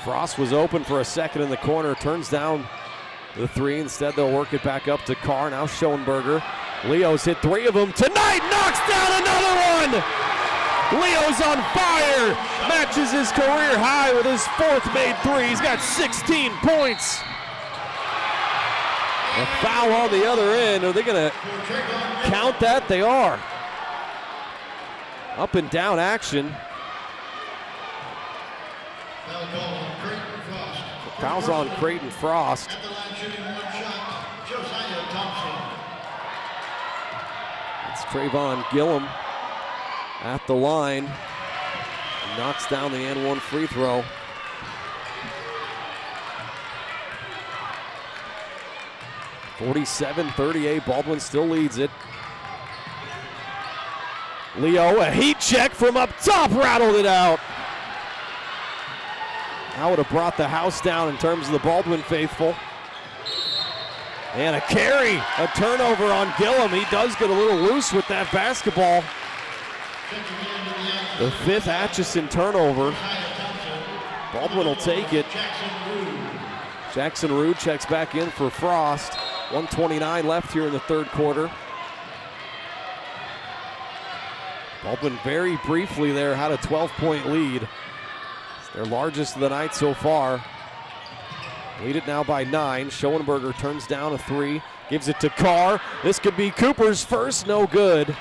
Frost was open for a second in the corner. Turns down the 3. Instead, they'll work it back up to Carr. Now Schoenberger. Leo's hit 3 of them tonight. Knocks down another one. Leo's on fire. Matches his career high with his 4th made 3. He's got 16 points. A foul on the other end. Are they going to count that? They are. Up and down action. Foul's on Creighton Frost. It's Trayvon Gillum at the line. He knocks down the and one free throw. (47-38). Baldwin still leads it. Leo, a heat check from up top, rattled it out. That would have brought the house down in terms of the Baldwin faithful. And a carry, a turnover on Gillum. He does get a little loose with that basketball. The 5th Atchison turnover. Baldwin will take it. Jackson Rude checks back in for Frost. 1:29 left here in the third quarter. Baldwin very briefly there had a 12-point lead. It's their largest of the night so far. Lead it now by 9. Schoenberger turns down a 3, gives it to Carr. This could be Cooper's first, no good.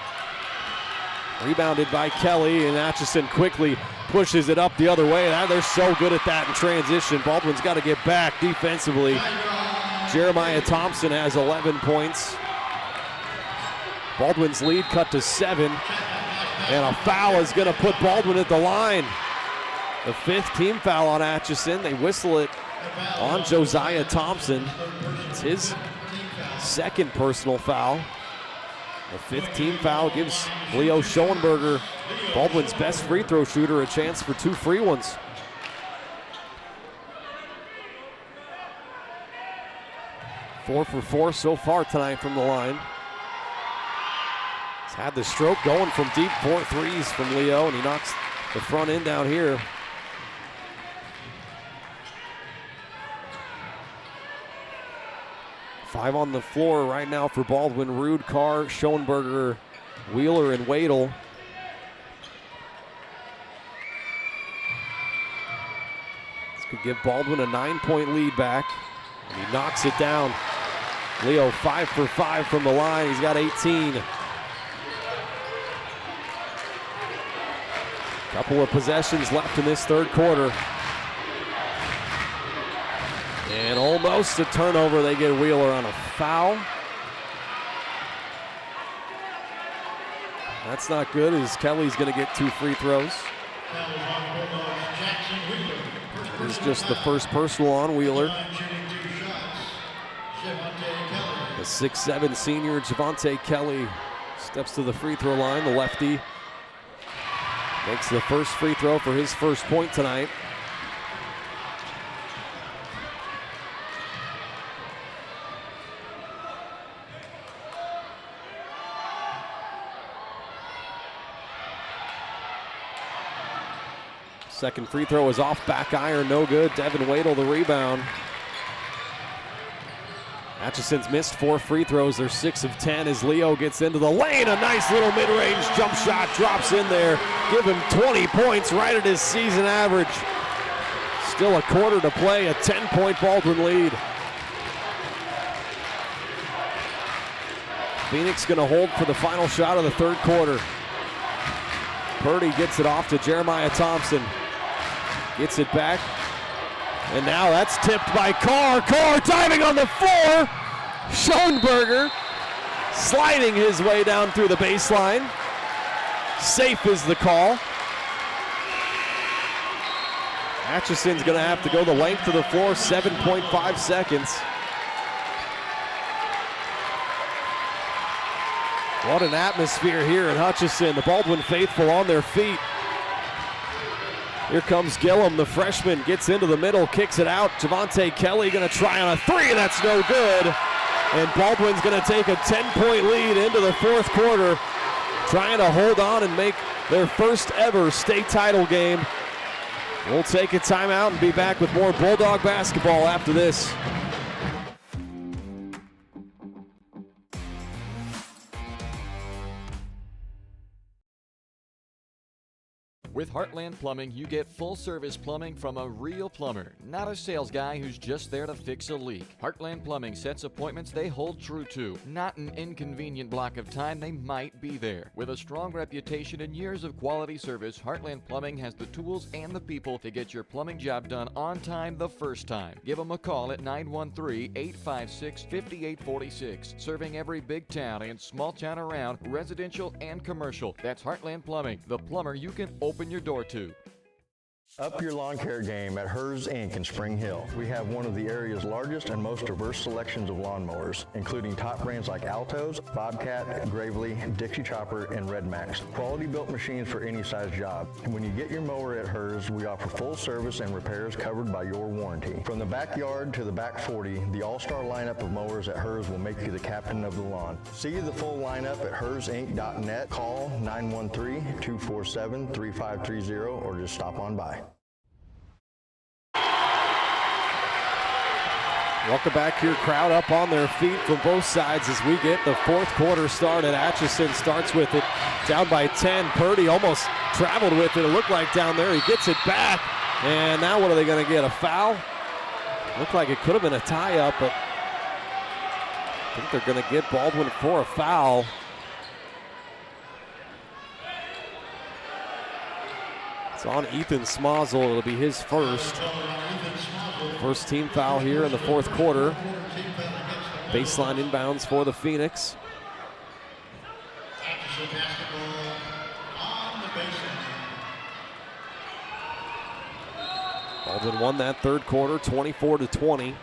Rebounded by Kelly, and Atchison quickly pushes it up the other way. They're so good at that in transition. Baldwin's got to get back defensively. Jeremiah Thompson has 11 points. Baldwin's lead cut to 7. And a foul is going to put Baldwin at the line. The 5th team foul on Atchison. They whistle it on Josiah Thompson. It's his 2nd personal foul. The 5th team foul gives Leo Schoenberger, Baldwin's best free throw shooter, a chance for 2 free ones. Four for 4 so far tonight from the line. He's had the stroke going from deep, 4 threes from Leo, and he knocks the front end down here. Five on the floor right now for Baldwin. Rude, Carr, Schoenberger, Wheeler, and Wadle. It's Could give Baldwin a 9-point lead back. And he knocks it down. Leo 5 for 5 from the line. He's got 18. Couple of possessions left in this third quarter. And almost a turnover. They get Wheeler on a foul. That's not good, as Kelly's going to get 2 free throws. This is just the first personal on Wheeler. The 6'7" senior Javante Kelly steps to the free throw line. The lefty makes the first free throw for his first point tonight. Second free throw is off, back iron, no good. Devin Wadle the rebound. Atchison's missed 4 free throws. They're 6 of 10 as Leo gets into the lane. A nice little mid-range jump shot drops in there. Give him 20 points right at his season average. Still a quarter to play, a 10-point Baldwin lead. Phoenix going to hold for the final shot of the third quarter. Purdy gets it off to Jeremiah Thompson. Gets it back. And now that's tipped by Carr. Carr diving on the floor. Schoenberger sliding his way down through the baseline. Safe is the call. Atchison's going to have to go the length of the floor, 7.5 seconds. What an atmosphere here at Hutchison. The Baldwin faithful on their feet. Here comes Gillum, the freshman, gets into the middle, kicks it out. Javante Kelly going to try on a 3, that's no good. And Baldwin's going to take a 10-point lead into the fourth quarter, trying to hold on and make their first ever state title game. We'll take a timeout and be back with more Bulldog basketball after this. With Heartland Plumbing, you get full-service plumbing from a real plumber, not a sales guy who's just there to fix a leak. Heartland Plumbing sets appointments they hold true to, not an inconvenient block of time they might be there. With a strong reputation and years of quality service, Heartland Plumbing has the tools and the people to get your plumbing job done on time the first time. Give them a call at 913-856-5846. Serving every big town and small town around, residential and commercial. That's Heartland Plumbing, the plumber you can open your door to. Up your lawn care game at Hers Inc. in Spring Hill. We have one of the area's largest and most diverse selections of lawnmowers, including top brands like Altos, Bobcat, Gravely, Dixie Chopper, and Red Max. Quality built machines for any size job. When you get your mower at Hers, we offer full service and repairs covered by your warranty. From the backyard to the back 40, the all-star lineup of mowers at Hers will make you the captain of the lawn. See the full lineup at hersinc.net. Call 913-247-3530 or just stop on by. Welcome back here, crowd up on their feet from both sides as we get the fourth quarter started. Atchison starts with it, down by 10. Purdy almost traveled with it, it looked like down there. He gets it back, and now what are they going to get, a foul? Looked like it could have been a tie-up, but I think they're going to get Baldwin for a foul. It's on Ethan Smozzle, it'll be his first. First team foul here in the fourth quarter. Baseline inbounds for the Phoenix. Baldwin won that third quarter, 24-20.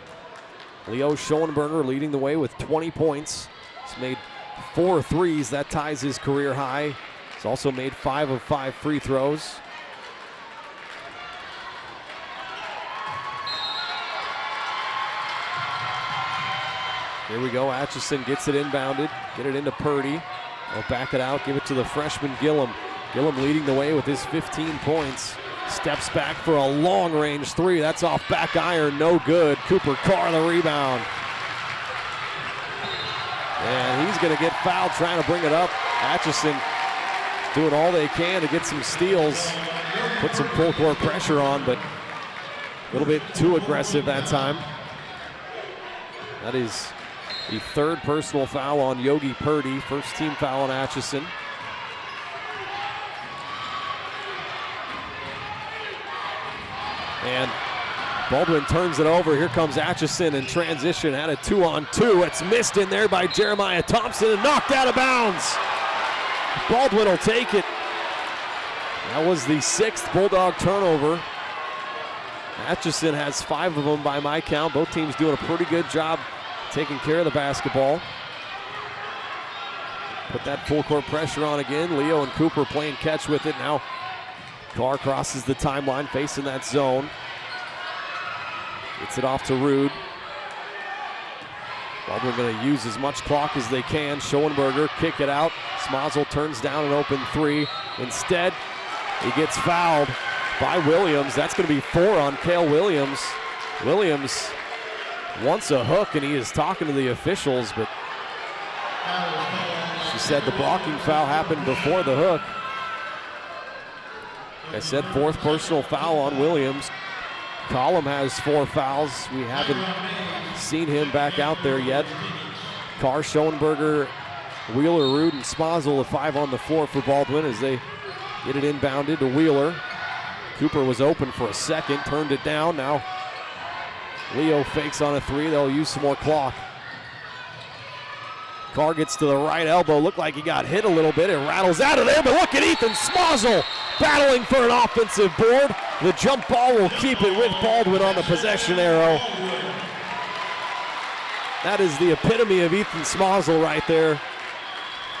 Leo Schoenberger leading the way with 20 points. He's made 4 threes, that ties his career high. He's also made 5 of 5 free throws. Here we go, Atchison gets it inbounded, get it into Purdy. They'll back it out, give it to the freshman Gillum. Gillum leading the way with his 15 points. Steps back for a long-range 3, that's off back iron, no good. Cooper Carr the rebound. And he's gonna get fouled trying to bring it up. Atchison doing all they can to get some steals, put some full court pressure on, but A little bit too aggressive that time. That is the third personal foul on Yogi Purdy, first team foul on Atchison. And Baldwin turns it over. Here comes Atchison in transition. Had a 2-on-2. It's missed in there by Jeremiah Thompson and knocked out of bounds. Baldwin will take it. That was the 6th Bulldog turnover. Atchison has 5 of them by my count. Both teams doing a pretty good job taking care of the basketball. Put that full court pressure on again. Leo and Cooper playing catch with it. Now Carr crosses the timeline facing that zone. Gets it off to Rude. Baldwin going to use as much clock as they can. Schoenberger kick it out. Smazel turns down an open 3. Instead, he gets fouled by Williams. That's going to be 4 on Cale Williams. Williams wants a hook, and he is talking to the officials, but she said the blocking foul happened before the hook. Like I said, 4th personal foul on Williams. Collum has 4 fouls. We haven't seen him back out there yet. Carr, Schoenberger, Wheeler, Rude, and Smazel, the 5 on the floor for Baldwin as they get it inbounded to Wheeler. Cooper was open for a second, turned it down. Now Leo fakes on a 3. They'll use some more clock. Carr gets to the right elbow. Looked like he got hit a little bit. It rattles out of there, but look at Ethan Smazel battling for an offensive board. The jump ball will keep it with Baldwin on the possession arrow. That is the epitome of Ethan Smazel right there.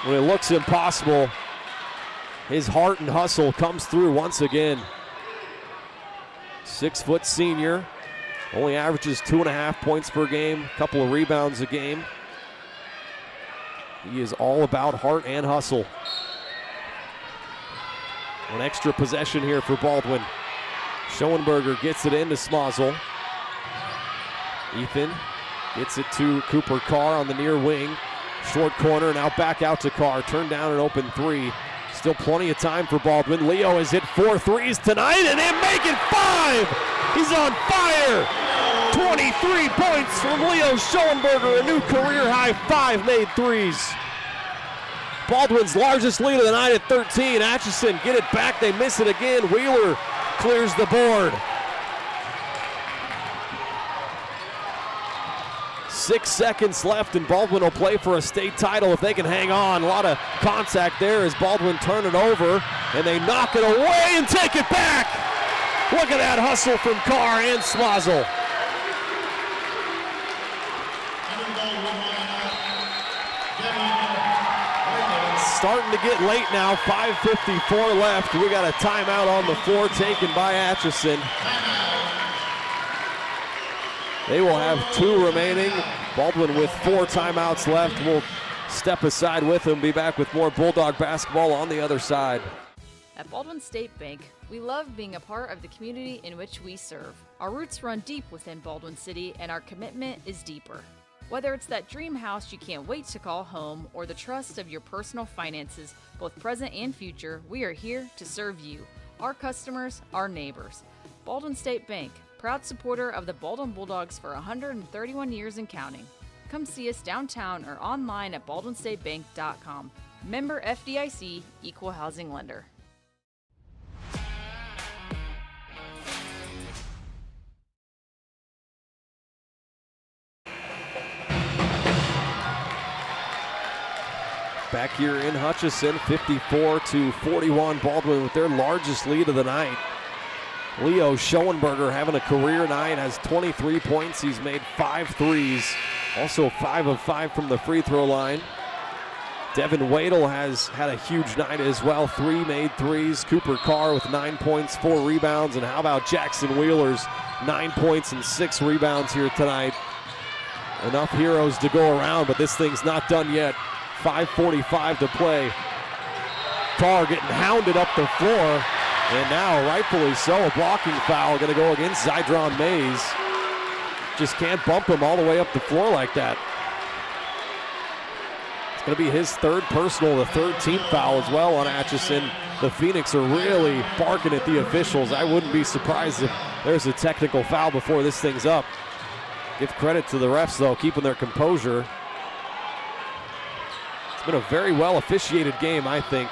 When it looks impossible, his heart and hustle comes through once again. 6-foot senior, only averages 2.5 points per game, a couple of rebounds a game. He is all about heart and hustle. An extra possession here for Baldwin. Schoenberger gets it into Smazel. Ethan gets it to Cooper Carr on the near wing. Short corner, now back out to Carr. Turned down an open 3. Still plenty of time for Baldwin. Leo has hit 4 threes tonight and he'll make it 5. He's on fire. 23 points from Leo Schoenberger, a new career high 5 made threes. Baldwin's largest lead of the night at 13. Atchison get it back, they miss it again. Wheeler clears the board. 6 seconds left and Baldwin will play for a state title if they can hang on. A lot of contact there as Baldwin turn it over and they knock it away and take it back. Look at that hustle from Carr and Smazel. Starting to get late now, 5:54 left. We got a timeout on the floor taken by Atchison. They will have 2 remaining. Baldwin with 4 timeouts left. We'll step aside with him, be back with more Bulldog basketball on the other side. At Baldwin State Bank, we love being a part of the community in which we serve. Our roots run deep within Baldwin City, and our commitment is deeper. Whether it's that dream house you can't wait to call home or the trust of your personal finances, both present and future, we are here to serve you, our customers, our neighbors. Baldwin State Bank, proud supporter of the Baldwin Bulldogs for 131 years and counting. Come see us downtown or online at baldwinstatebank.com. Member FDIC, Equal Housing Lender. Back here in Hutchinson, 54-41, Baldwin with their largest lead of the night. Leo Schoenberger having a career night, has 23 points. He's made 5 threes, also 5 of 5 from the free throw line. Devin Wadle has had a huge night as well, 3 made threes. Cooper Carr with 9 points, 4 rebounds, and how about Jackson Wheeler's 9 points and 6 rebounds here tonight. Enough heroes to go around, but this thing's not done yet. 5:45 to play. Carr getting hounded up the floor, and now, rightfully so, a blocking foul going to go against Zydron Mays. Just can't bump him all the way up the floor like that. It's going to be his third personal, the third team foul as well on Atchison. The Phoenix are really barking at the officials. I wouldn't be surprised if there's a technical foul before this thing's up. Give credit to the refs, though, keeping their composure. It's been a very well officiated game, I think.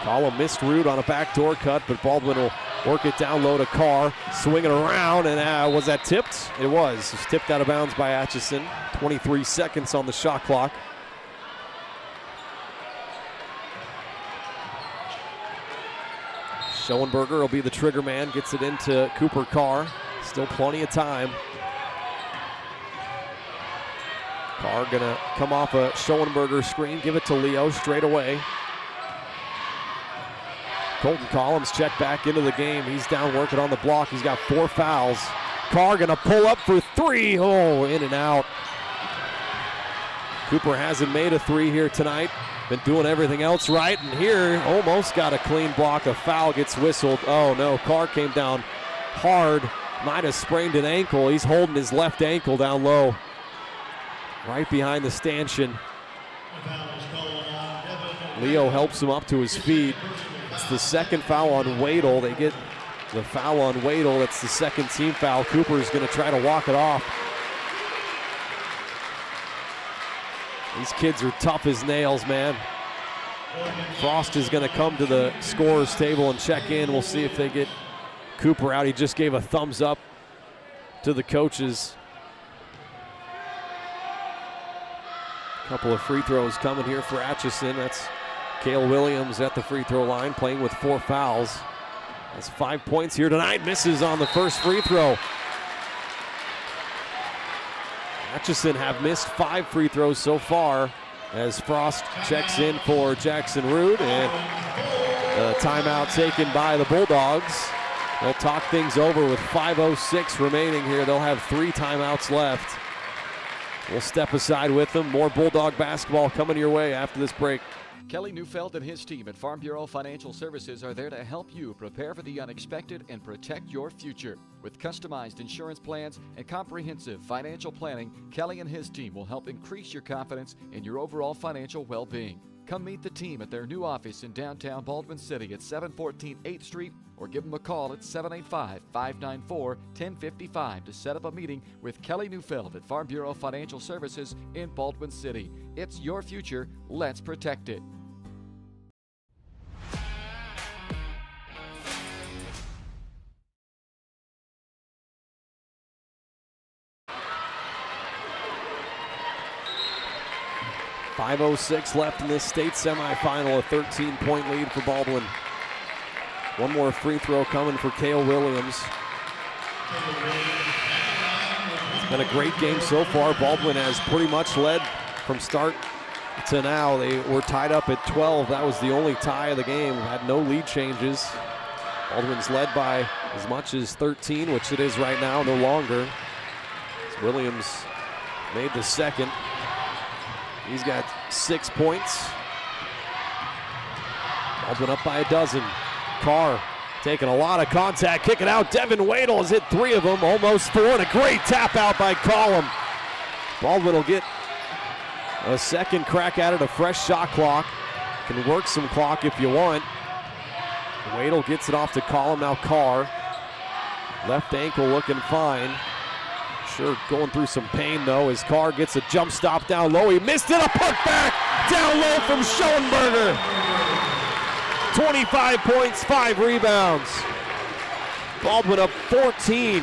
Collum missed Root on a backdoor cut, but Baldwin will work it down low to Carr. Swing it around, and was that tipped? It was. It was tipped out of bounds by Atchison. 23 seconds on the shot clock. Schoenberger will be the trigger man, gets it into Cooper Carr. Still plenty of time. Carr gonna come off a Schoenberger screen, give it to Leo straight away. Colton Collins checked back into the game. He's down working on the block. He's got 4 fouls. Carr gonna pull up for 3. Oh, in and out. Cooper hasn't made a 3 here tonight. Been doing everything else right, and here almost got a clean block. A foul gets whistled. Oh no, Carr came down hard. Might have sprained an ankle. He's holding his left ankle down low, right behind the stanchion. Leo helps him up to his feet. It's the second foul on Wadle. They get the foul on Wadle. That's the second team foul. Cooper's going to try to walk it off. These kids are tough as nails, man. Frost is going to come to the scorer's table and check in. We'll see if they get Cooper out. He just gave a thumbs up to the coaches. A couple of free throws coming here for Atchison. That's Cale Williams at the free throw line, playing with 4 fouls. That's 5 points here tonight. Misses on the first free throw. Atchison have missed 5 free throws so far as Frost checks in for Jackson Root, and a timeout taken by the Bulldogs. They'll talk things over with 5:06 remaining here. They'll have 3 timeouts left. We'll step aside with them. More Bulldog basketball coming your way after this break. Kelly Neufeld and his team at Farm Bureau Financial Services are there to help you prepare for the unexpected and protect your future. With customized insurance plans and comprehensive financial planning, Kelly and his team will help increase your confidence in your overall financial well-being. Come meet the team at their new office in downtown Baldwin City at 714 8th Street, or give them a call at 785-594-1055 to set up a meeting with Kelly Neufeld at Farm Bureau Financial Services in Baldwin City. It's your future. Let's protect it. .506 left in this state semifinal, a 13-point lead for Baldwin. One more free throw coming for Cale Williams. It's been a great game so far. Baldwin has pretty much led from start to now. They were tied up at 12. That was the only tie of the game. Had no lead changes. Baldwin's led by as much as 13, which it is right now, no longer. As Williams made the second. He's got 6 points. Baldwin up by a dozen. Carr taking a lot of contact, kicking out. Devin Wadle has hit 3 of them, almost 4, and a great tap out by Collum. Baldwin will get a second crack at it, a fresh shot clock. Can work some clock if you want. Wadle gets it off to Collum, now Carr. Left ankle looking fine. Sure going through some pain though as Carr gets a jump stop down low. He missed it, a put back down low from Schoenberger. 25 points, 5 rebounds. Baldwin up 14.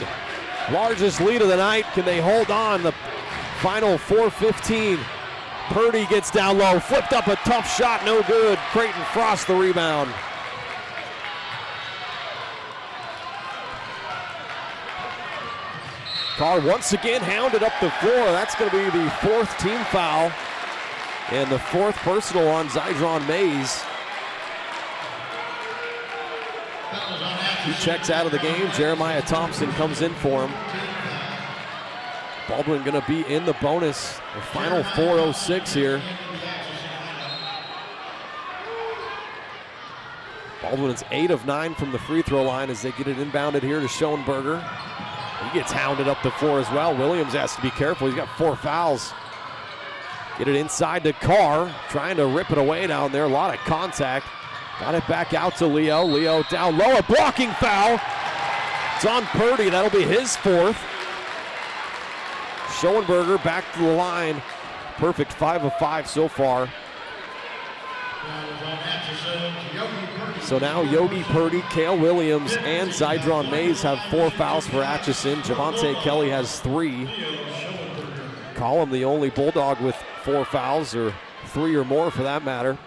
Largest lead of the night. Can they hold on? The final 4:15. Purdy gets down low, flipped up a tough shot, no good. Creighton Frost the rebound. Carr once again hounded up the floor. That's going to be the 4th team foul and the 4th personal on Zydron Mays. He checks out of the game. Jeremiah Thompson comes in for him. Baldwin going to be in the bonus. The final 4:06 here. Baldwin is 8 of 9 from the free throw line as they get it inbounded here to Schoenberger. He gets hounded up the floor as well. Williams has to be careful. He's got 4 fouls. Get it inside to Carr, trying to rip it away down there. A lot of contact. Got it back out to Leo. Leo down low, a blocking foul. It's on Purdy. That'll be his 4th. Schoenberger back to the line. Perfect 5 of 5 so far. So now Yogi Purdy, Cale Williams, and Zydron Mays have 4 fouls for Atchison. Javante Kelly has 3. Collum, the only Bulldog with 4 fouls, or 3 or more for that matter.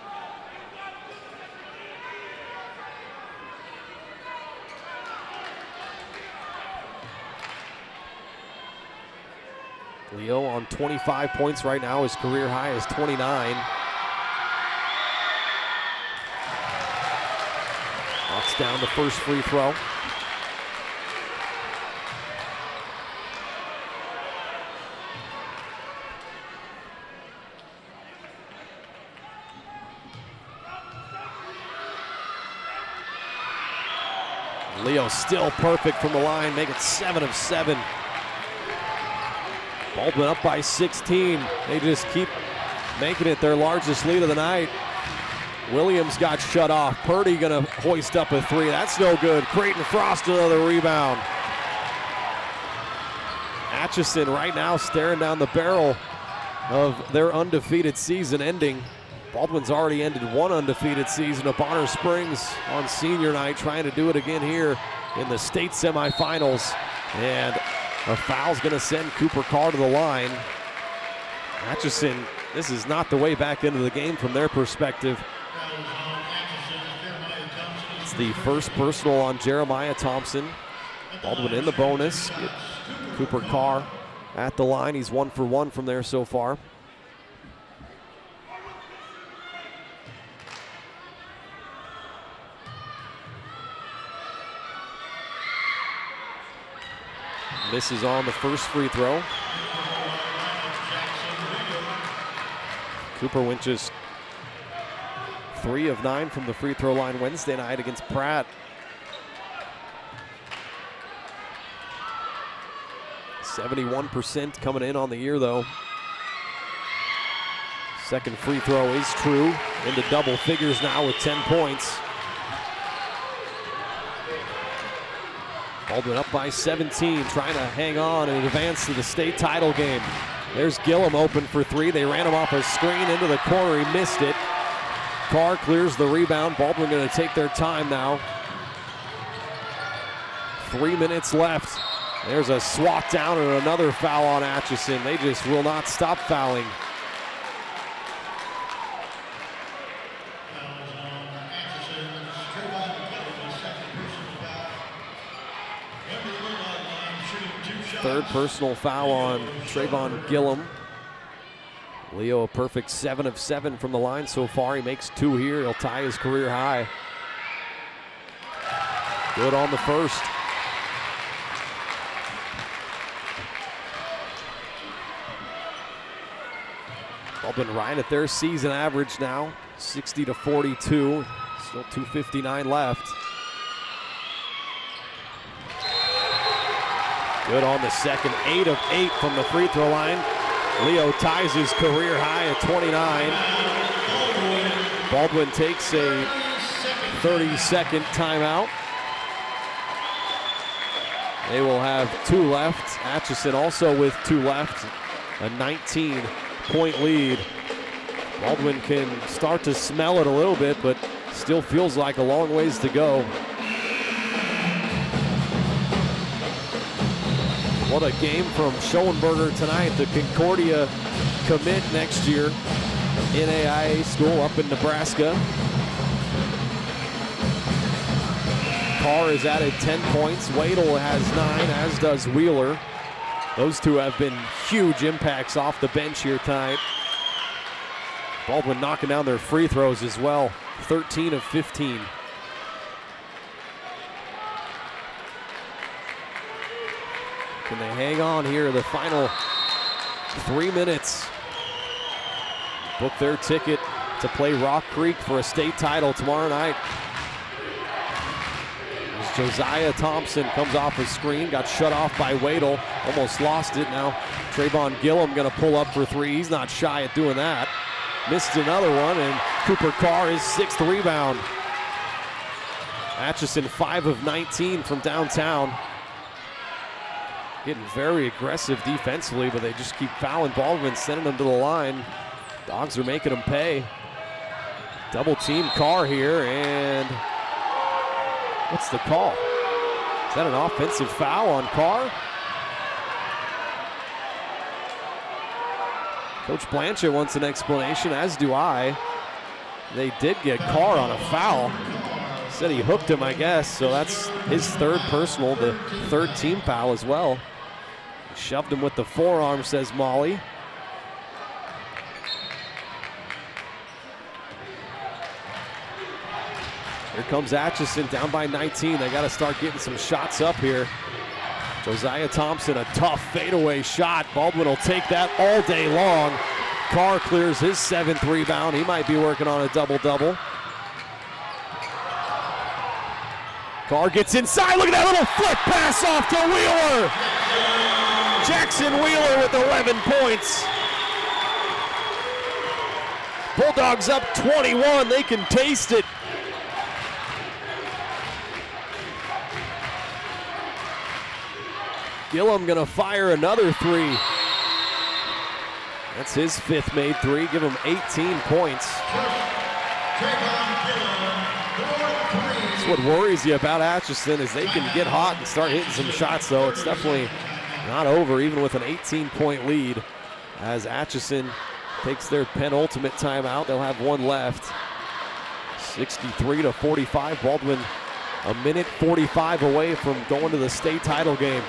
Leo on 25 points right now. His career high is 29. Knocks down the first free throw. Leo still perfect from the line, make it 7 of 7. Baldwin up by 16. They just keep making it their largest lead of the night. Williams got shut off. Purdy gonna hoist up a 3. That's no good. Creighton Frost another rebound. Atchison right now staring down the barrel of their undefeated season ending. Baldwin's already ended 1 undefeated season at Bonner Springs on senior night, trying to do it again here in the state semifinals. And a foul's going to send Cooper Carr to the line. Atchison, this is not the way back into the game from their perspective. It's the first personal on Jeremiah Thompson. Baldwin in the bonus. Cooper Carr at the line. He's 1 for 1 from there so far. Misses on the first free throw. Cooper went just 3 of 9 from the free throw line Wednesday night against Pratt. %71% coming in on the year though. Second free throw is true. Into double figures now with 10 points. Baldwin up by 17, trying to hang on and advance to the state title game. There's Gillum open for 3. They ran him off a screen into the corner. He missed it. Carr clears the rebound. Baldwin going to take their time now. 3 minutes left. There's a swat down and another foul on Atchison. They just will not stop fouling. Third personal foul on Trayvon Gillum. Leo a perfect 7 of 7 from the line so far. He makes 2 here. He'll tie his career high. Good on the first. Baldwin right at their season average now, 60 to 42. Still 2:59 left. Good on the second, 8 of 8 from the free throw line. Leo ties his career high at 29. Baldwin takes a 30-second timeout. They will have 2 left. Atchison also with 2 left. A 19-point lead. Baldwin can start to smell it a little bit, but still feels like a long ways to go. What a game from Schoenberger tonight. The Concordia commit next year. NAIA school up in Nebraska. Carr has added 10 points. Wadle has 9, as does Wheeler. Those two have been huge impacts off the bench here tonight. Baldwin knocking down their free throws as well. 13 of 15. Can they hang on here the final 3 minutes? Book their ticket to play Rock Creek for a state title tomorrow night. There's Josiah Thompson comes off a screen, got shut off by Wadle, almost lost it. Now Trayvon Gillum going to pull up for three. He's not shy at doing that. Missed another one, and Cooper Carr his 6th rebound. Atchison 5 of 19 from downtown. Getting very aggressive defensively, but they just keep fouling Baldwin, sending them to the line. Dogs are making them pay. Double team Carr here, and what's the call? Is that an offensive foul on Carr? Coach Blanchard wants an explanation, as do I. They did get Carr on a foul. Said he hooked him, I guess, so that's his 3rd personal, the 3rd team foul as well. Shoved him with the forearm, says Molly. Here comes Atchison down by 19. They got to start getting some shots up here. Josiah Thompson, a tough fadeaway shot. Baldwin will take that all day long. Carr clears his 7th rebound. He might be working on a double-double. Carr gets inside. Look at that little flip pass off to Wheeler. Jackson Wheeler with 11 points. Bulldogs up 21. They can taste it. Gillum gonna fire another 3. That's his 5th made 3. Give him 18 points. That's what worries you about Atchison, is they can get hot and start hitting some shots, though. It's definitely not over, even with an 18-point lead, as Atchison takes their penultimate timeout. They'll have one left. 63-45. Baldwin a minute 45 away from going to the state title game.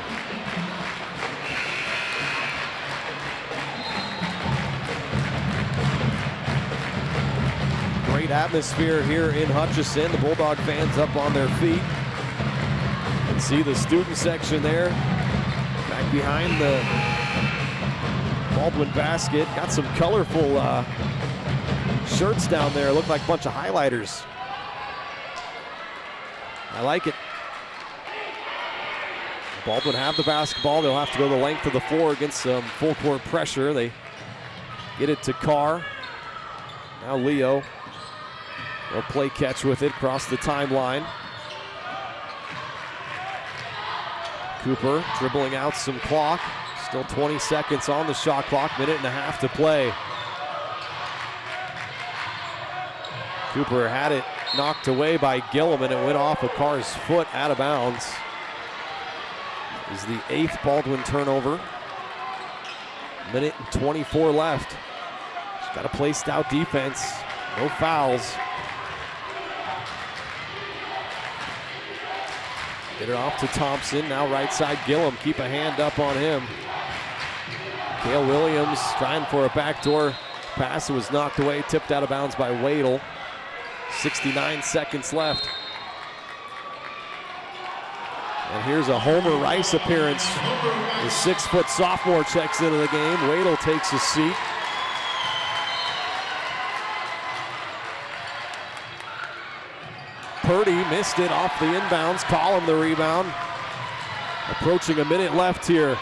Great atmosphere here in Hutchinson. The Bulldog fans up on their feet. You can see the student section there, back behind the Baldwin basket. Got some colorful shirts down there. Look like a bunch of highlighters. I like it. Baldwin have the basketball. They'll have to go the length of the floor against some full court pressure. They get it to Carr. Now Leo. They'll play catch with it across the timeline. Cooper dribbling out some clock. Still 20 seconds on the shot clock. Minute and a half to play. Cooper had it knocked away by Gillum, and it went off of Carr's foot out of bounds. This is the 8th Baldwin turnover. Minute and 24 left. Just got to play stout defense. No fouls. Get it off to Thompson. Now right side Gillum. Keep a hand up on him. Cale Williams trying for a backdoor pass. It was knocked away, tipped out of bounds by Wadle. 69 seconds left. And here's a Homer Rice appearance. The 6-foot sophomore checks into the game. Wadle takes a seat. Purdy missed it off the inbounds. Collum the rebound. Approaching a minute left here.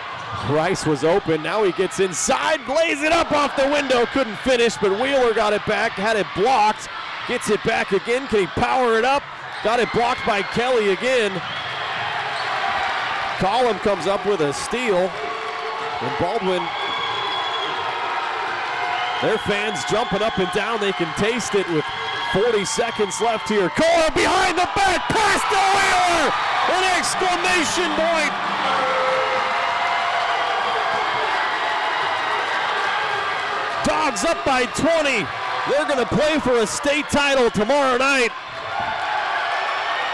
Rice was open. Now he gets inside, lays it up off the window. Couldn't finish, but Wheeler got it back, had it blocked. Gets it back again. Can he power it up? Got it blocked by Kelly again. Collum comes up with a steal. And Baldwin, their fans jumping up and down. They can taste it with 40 seconds left here. Cole behind the back, pass to Wheeler! An exclamation point! Dogs up by 20. They're going to play for a state title tomorrow night.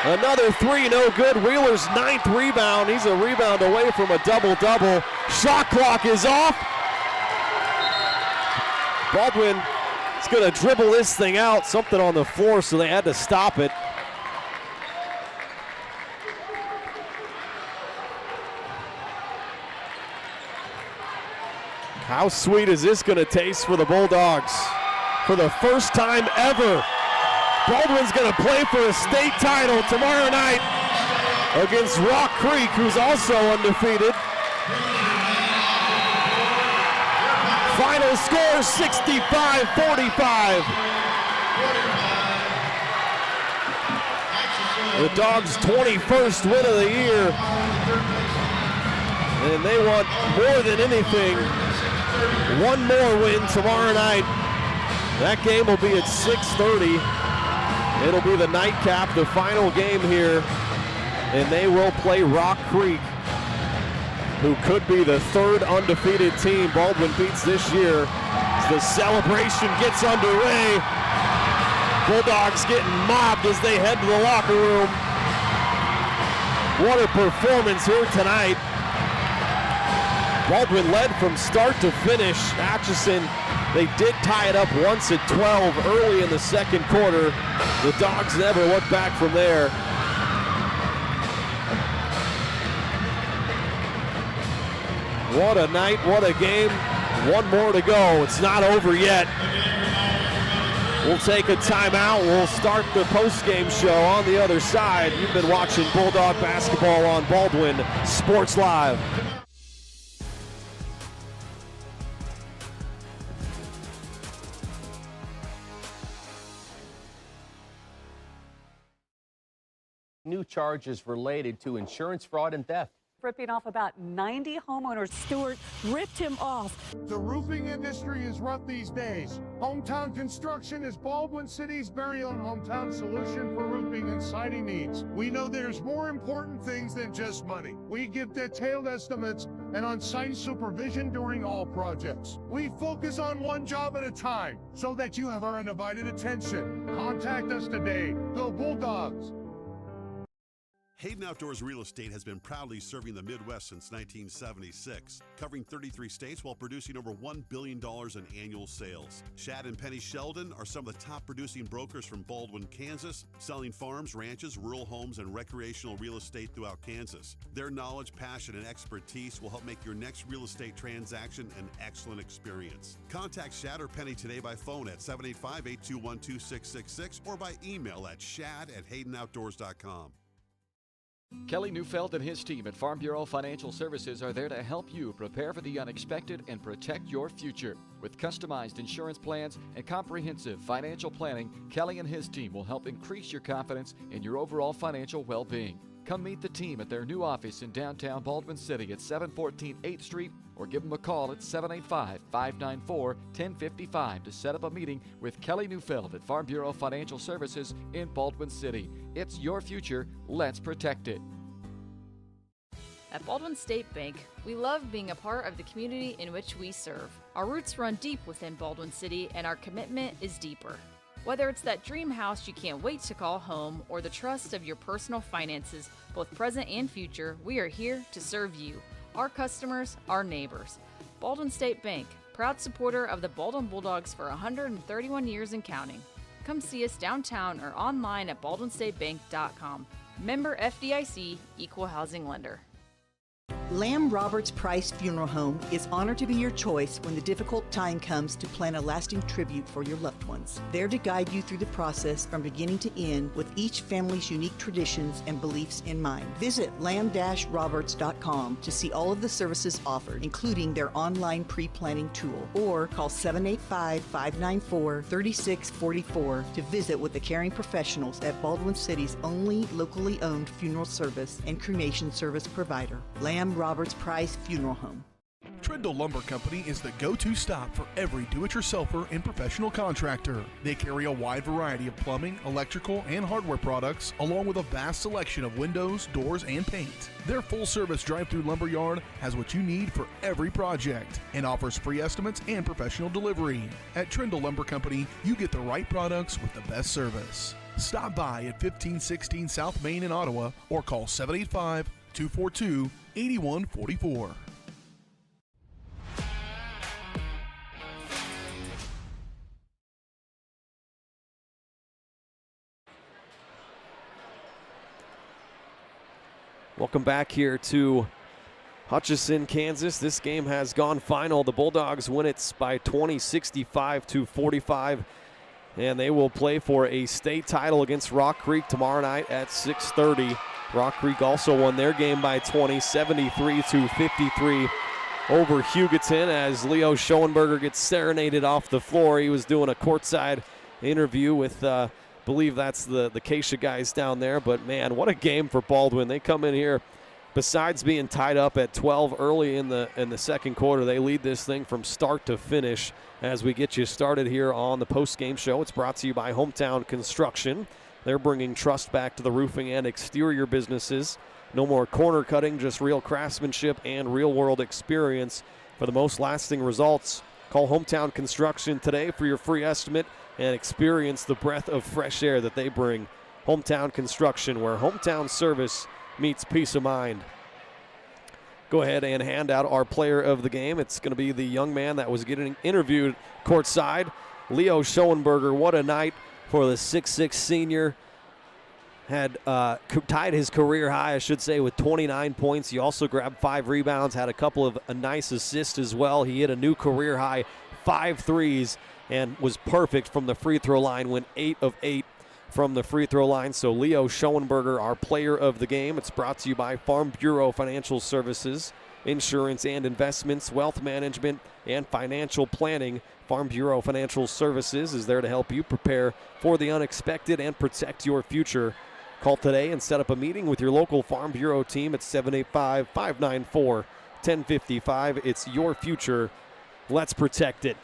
Another 3, no good. Wheeler's 9th rebound. He's a rebound away from a double-double. Shot clock is off. Baldwin is going to dribble this thing out. Something on the floor, so they had to stop it. How sweet is this going to taste for the Bulldogs? For the first time ever, Baldwin's going to play for a state title tomorrow night. against Rock Creek, who's also undefeated. Final score 65-45. The Dogs' 21st win of the year. And they want more than anything one more win tomorrow night. That game will be at 6:30. It'll be the nightcap, the final game here. And they will play Rock Creek, who could be the third undefeated team Baldwin beats this year. As the celebration gets underway, Bulldogs getting mobbed as they head to the locker room. What a performance here tonight. Baldwin led from start to finish. Atchison, they did tie it up once at 12 early in the second quarter. The Dogs never looked back from there. What a night, what a game. One more to go. It's not over yet. We'll take a timeout. We'll start the postgame show on the other side. You've been watching Bulldog basketball on Baldwin Sports Live. New charges related to insurance fraud and theft. Ripping off about 90 homeowners. Stewart ripped him off. The roofing industry is rough these days. Hometown Construction is Baldwin City's very own hometown solution for roofing and siding needs. We know there's more important things than just money. We give detailed estimates and on-site supervision during all projects. We focus on one job at a time so that you have our undivided attention. Contact us today. Go Bulldogs! Hayden Outdoors Real Estate has been proudly serving the Midwest since 1976, covering 33 states while producing over $1 billion in annual sales. Shad and Penny Sheldon are some of the top producing brokers from Baldwin, Kansas, selling farms, ranches, rural homes, and recreational real estate throughout Kansas. Their knowledge, passion, and expertise will help make your next real estate transaction an excellent experience. Contact Shad or Penny today by phone at 785-821-2666 or by email at shad@haydenoutdoors.com. Kelly Neufeld and his team at Farm Bureau Financial Services are there to help you prepare for the unexpected and protect your future. With customized insurance plans and comprehensive financial planning, Kelly and his team will help increase your confidence in your overall financial well-being. Come meet the team at their new office in downtown Baldwin City at 714 8th Street or give them a call at 785-594-1055 to set up a meeting with Kelly Neufeld at Farm Bureau Financial Services in Baldwin City. It's your future. Let's protect it. At Baldwin State Bank, we love being a part of the community in which we serve. Our roots run deep within Baldwin City, and our commitment is deeper. Whether it's that dream house you can't wait to call home or the trust of your personal finances, both present and future, we are here to serve you, our customers, our neighbors. Baldwin State Bank, proud supporter of the Baldwin Bulldogs for 131 years and counting. Come see us downtown or online at baldwinstatebank.com. Member FDIC, Equal Housing Lender. Lamb Roberts Price Funeral Home is honored to be your choice when the difficult time comes to plan a lasting tribute for your loved ones. There to guide you through the process from beginning to end with each family's unique traditions and beliefs in mind. Visit lamb-roberts.com to see all of the services offered, including their online pre-planning tool, or call 785-594-3644 to visit with the caring professionals at Baldwin City's only locally owned funeral service and cremation service provider. Lamb Roberts Price Funeral Home. Trindle Lumber Company is the go-to stop for every do-it-yourselfer and professional contractor. They carry a wide variety of plumbing, electrical, and hardware products, along with a vast selection of windows, doors, and paint. Their full-service drive-through lumber yard has what you need for every project and offers free estimates and professional delivery. At Trindle Lumber Company, you get the right products with the best service. Stop by at 1516 South Main in Ottawa or call 785-242-8144. Welcome back here to Atchison, Kansas. This game has gone final. The Bulldogs win it by 20, 65-45, and they will play for a state title against Rock Creek tomorrow night at 6:30. Rock Creek also won their game by 20, 73-53 over Hugoton, as Leo Schoenberger gets serenaded off the floor. He was doing a courtside interview with, I believe that's the Keisha guys down there. But, man, what a game for Baldwin. They come in here, besides being tied up at 12 early in the second quarter, they lead this thing from start to finish as we get you started here on the post-game show. It's brought to you by Hometown Construction. They're bringing trust back to the roofing and exterior businesses. No more corner cutting, just real craftsmanship and real-world experience for the most lasting results. Call Hometown Construction today for your free estimate and experience the breath of fresh air that they bring. Hometown Construction, where hometown service meets peace of mind. Go ahead and hand out our player of the game. It's going to be the young man that was getting interviewed courtside, Leo Schoenberger. What a night for the 6'6 senior. Had tied his career high, I should say, with 29 points. He also grabbed 5 rebounds, had a couple of nice assists as well. He hit a new career high 5 threes and was perfect from the free throw line, went 8 of 8 from the free throw line. So Leo Schoenberger, our player of the game. It's brought to you by Farm Bureau Financial Services, insurance and investments, wealth management, and financial planning. Farm Bureau Financial Services is there to help you prepare for the unexpected and protect your future. Call today and set up a meeting with your local Farm Bureau team at 785-594-1055. It's your future. Let's protect it.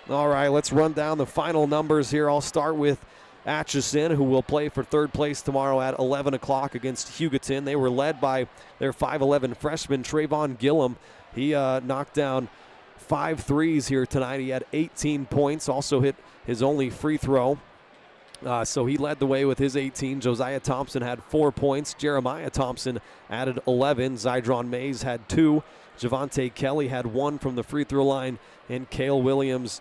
All right, let's run down the final numbers here. I'll start with Atchison, who will play for third place tomorrow at 11 o'clock against Hugoton. They were led by their 5'11 freshman, Trayvon Gillum. He knocked down 5 threes here tonight. He had 18 points, also hit his only free throw. So he led the way with his 18. Josiah Thompson had 4 points. Jeremiah Thompson added 11. Zydron Mays had 2. Javante Kelly had 1 from the free throw line. And Cale Williams,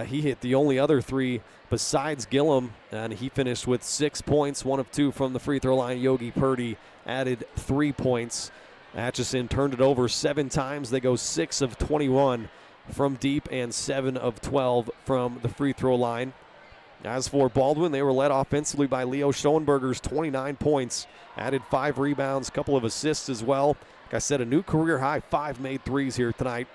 he hit the only other 3 besides Gillum, and he finished with 6 points, 1 of 2 from the free throw line. Yogi Purdy added 3 points. Atchison turned it over 7 times. They go 6 of 21 from deep and 7 of 12 from the free throw line. As for Baldwin, they were led offensively by Leo Schoenberger's 29 points, added 5 rebounds, a couple of assists as well. Like I said, a new career high, 5 made threes here tonight.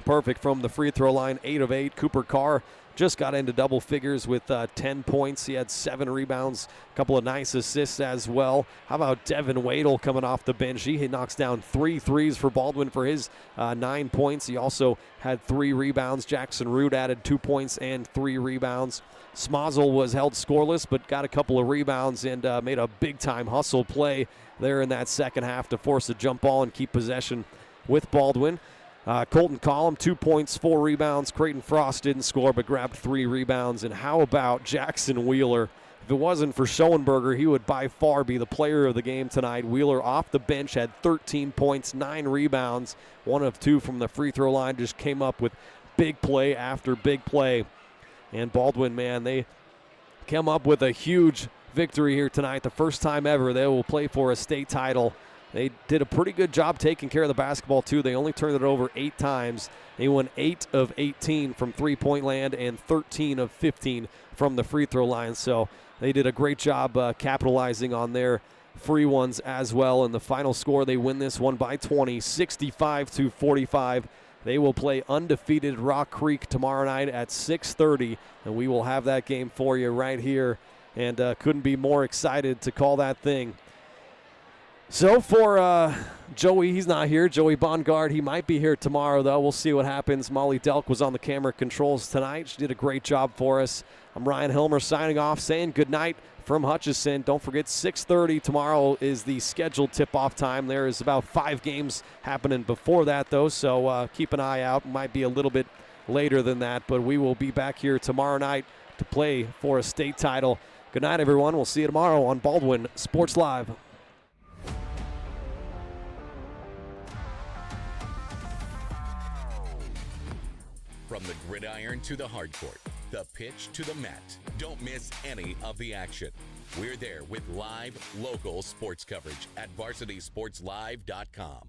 Perfect from the free throw line, 8 of 8. Cooper Carr just got into double figures with 10 points. He had 7 rebounds, a couple of nice assists as well. How about Devin Wadle coming off the bench? He knocks down 3 threes for Baldwin for his 9 points. He also had 3 rebounds. Jackson Root added 2 points and 3 rebounds. Smozzle was held scoreless but got a couple of rebounds and made a big-time hustle play there in that second half to force a jump ball and keep possession with Baldwin. Colton Collum, 2 points, 4 rebounds. Creighton Frost didn't score but grabbed 3 rebounds. And how about Jackson Wheeler? If it wasn't for Schoenberger, he would by far be the player of the game tonight. Wheeler off the bench had 13 points, 9 rebounds, 1 of 2 from the free throw line. Just came up with big play after big play. And Baldwin, man, they came up with a huge victory here tonight. The first time ever they will play for a state title. They did a pretty good job taking care of the basketball, too. They only turned it over 8 times. They won 8 of 18 from three-point land and 13 of 15 from the free throw line. So they did a great job capitalizing on their free ones as well. In the final score, they win this one by 20, 65-45. They will play undefeated Rock Creek tomorrow night at 6:30, and we will have that game for you right here. And couldn't be more excited to call that thing. So for Joey, he's not here. Joey Bongard, he might be here tomorrow, though. We'll see what happens. Molly Delk was on the camera controls tonight. She did a great job for us. I'm Ryan Hilmer signing off, saying good night from Hutchison. Don't forget, 6:30 tomorrow is the scheduled tip-off time. There is about 5 games happening before that, though, so keep an eye out. Might be a little bit later than that, but we will be back here tomorrow night to play for a state title. Good night, everyone. We'll see you tomorrow on Baldwin Sports Live. From the gridiron to the hardcourt, the pitch to the mat, don't miss any of the action. We're there with live, local sports coverage at VarsitySportsLive.com.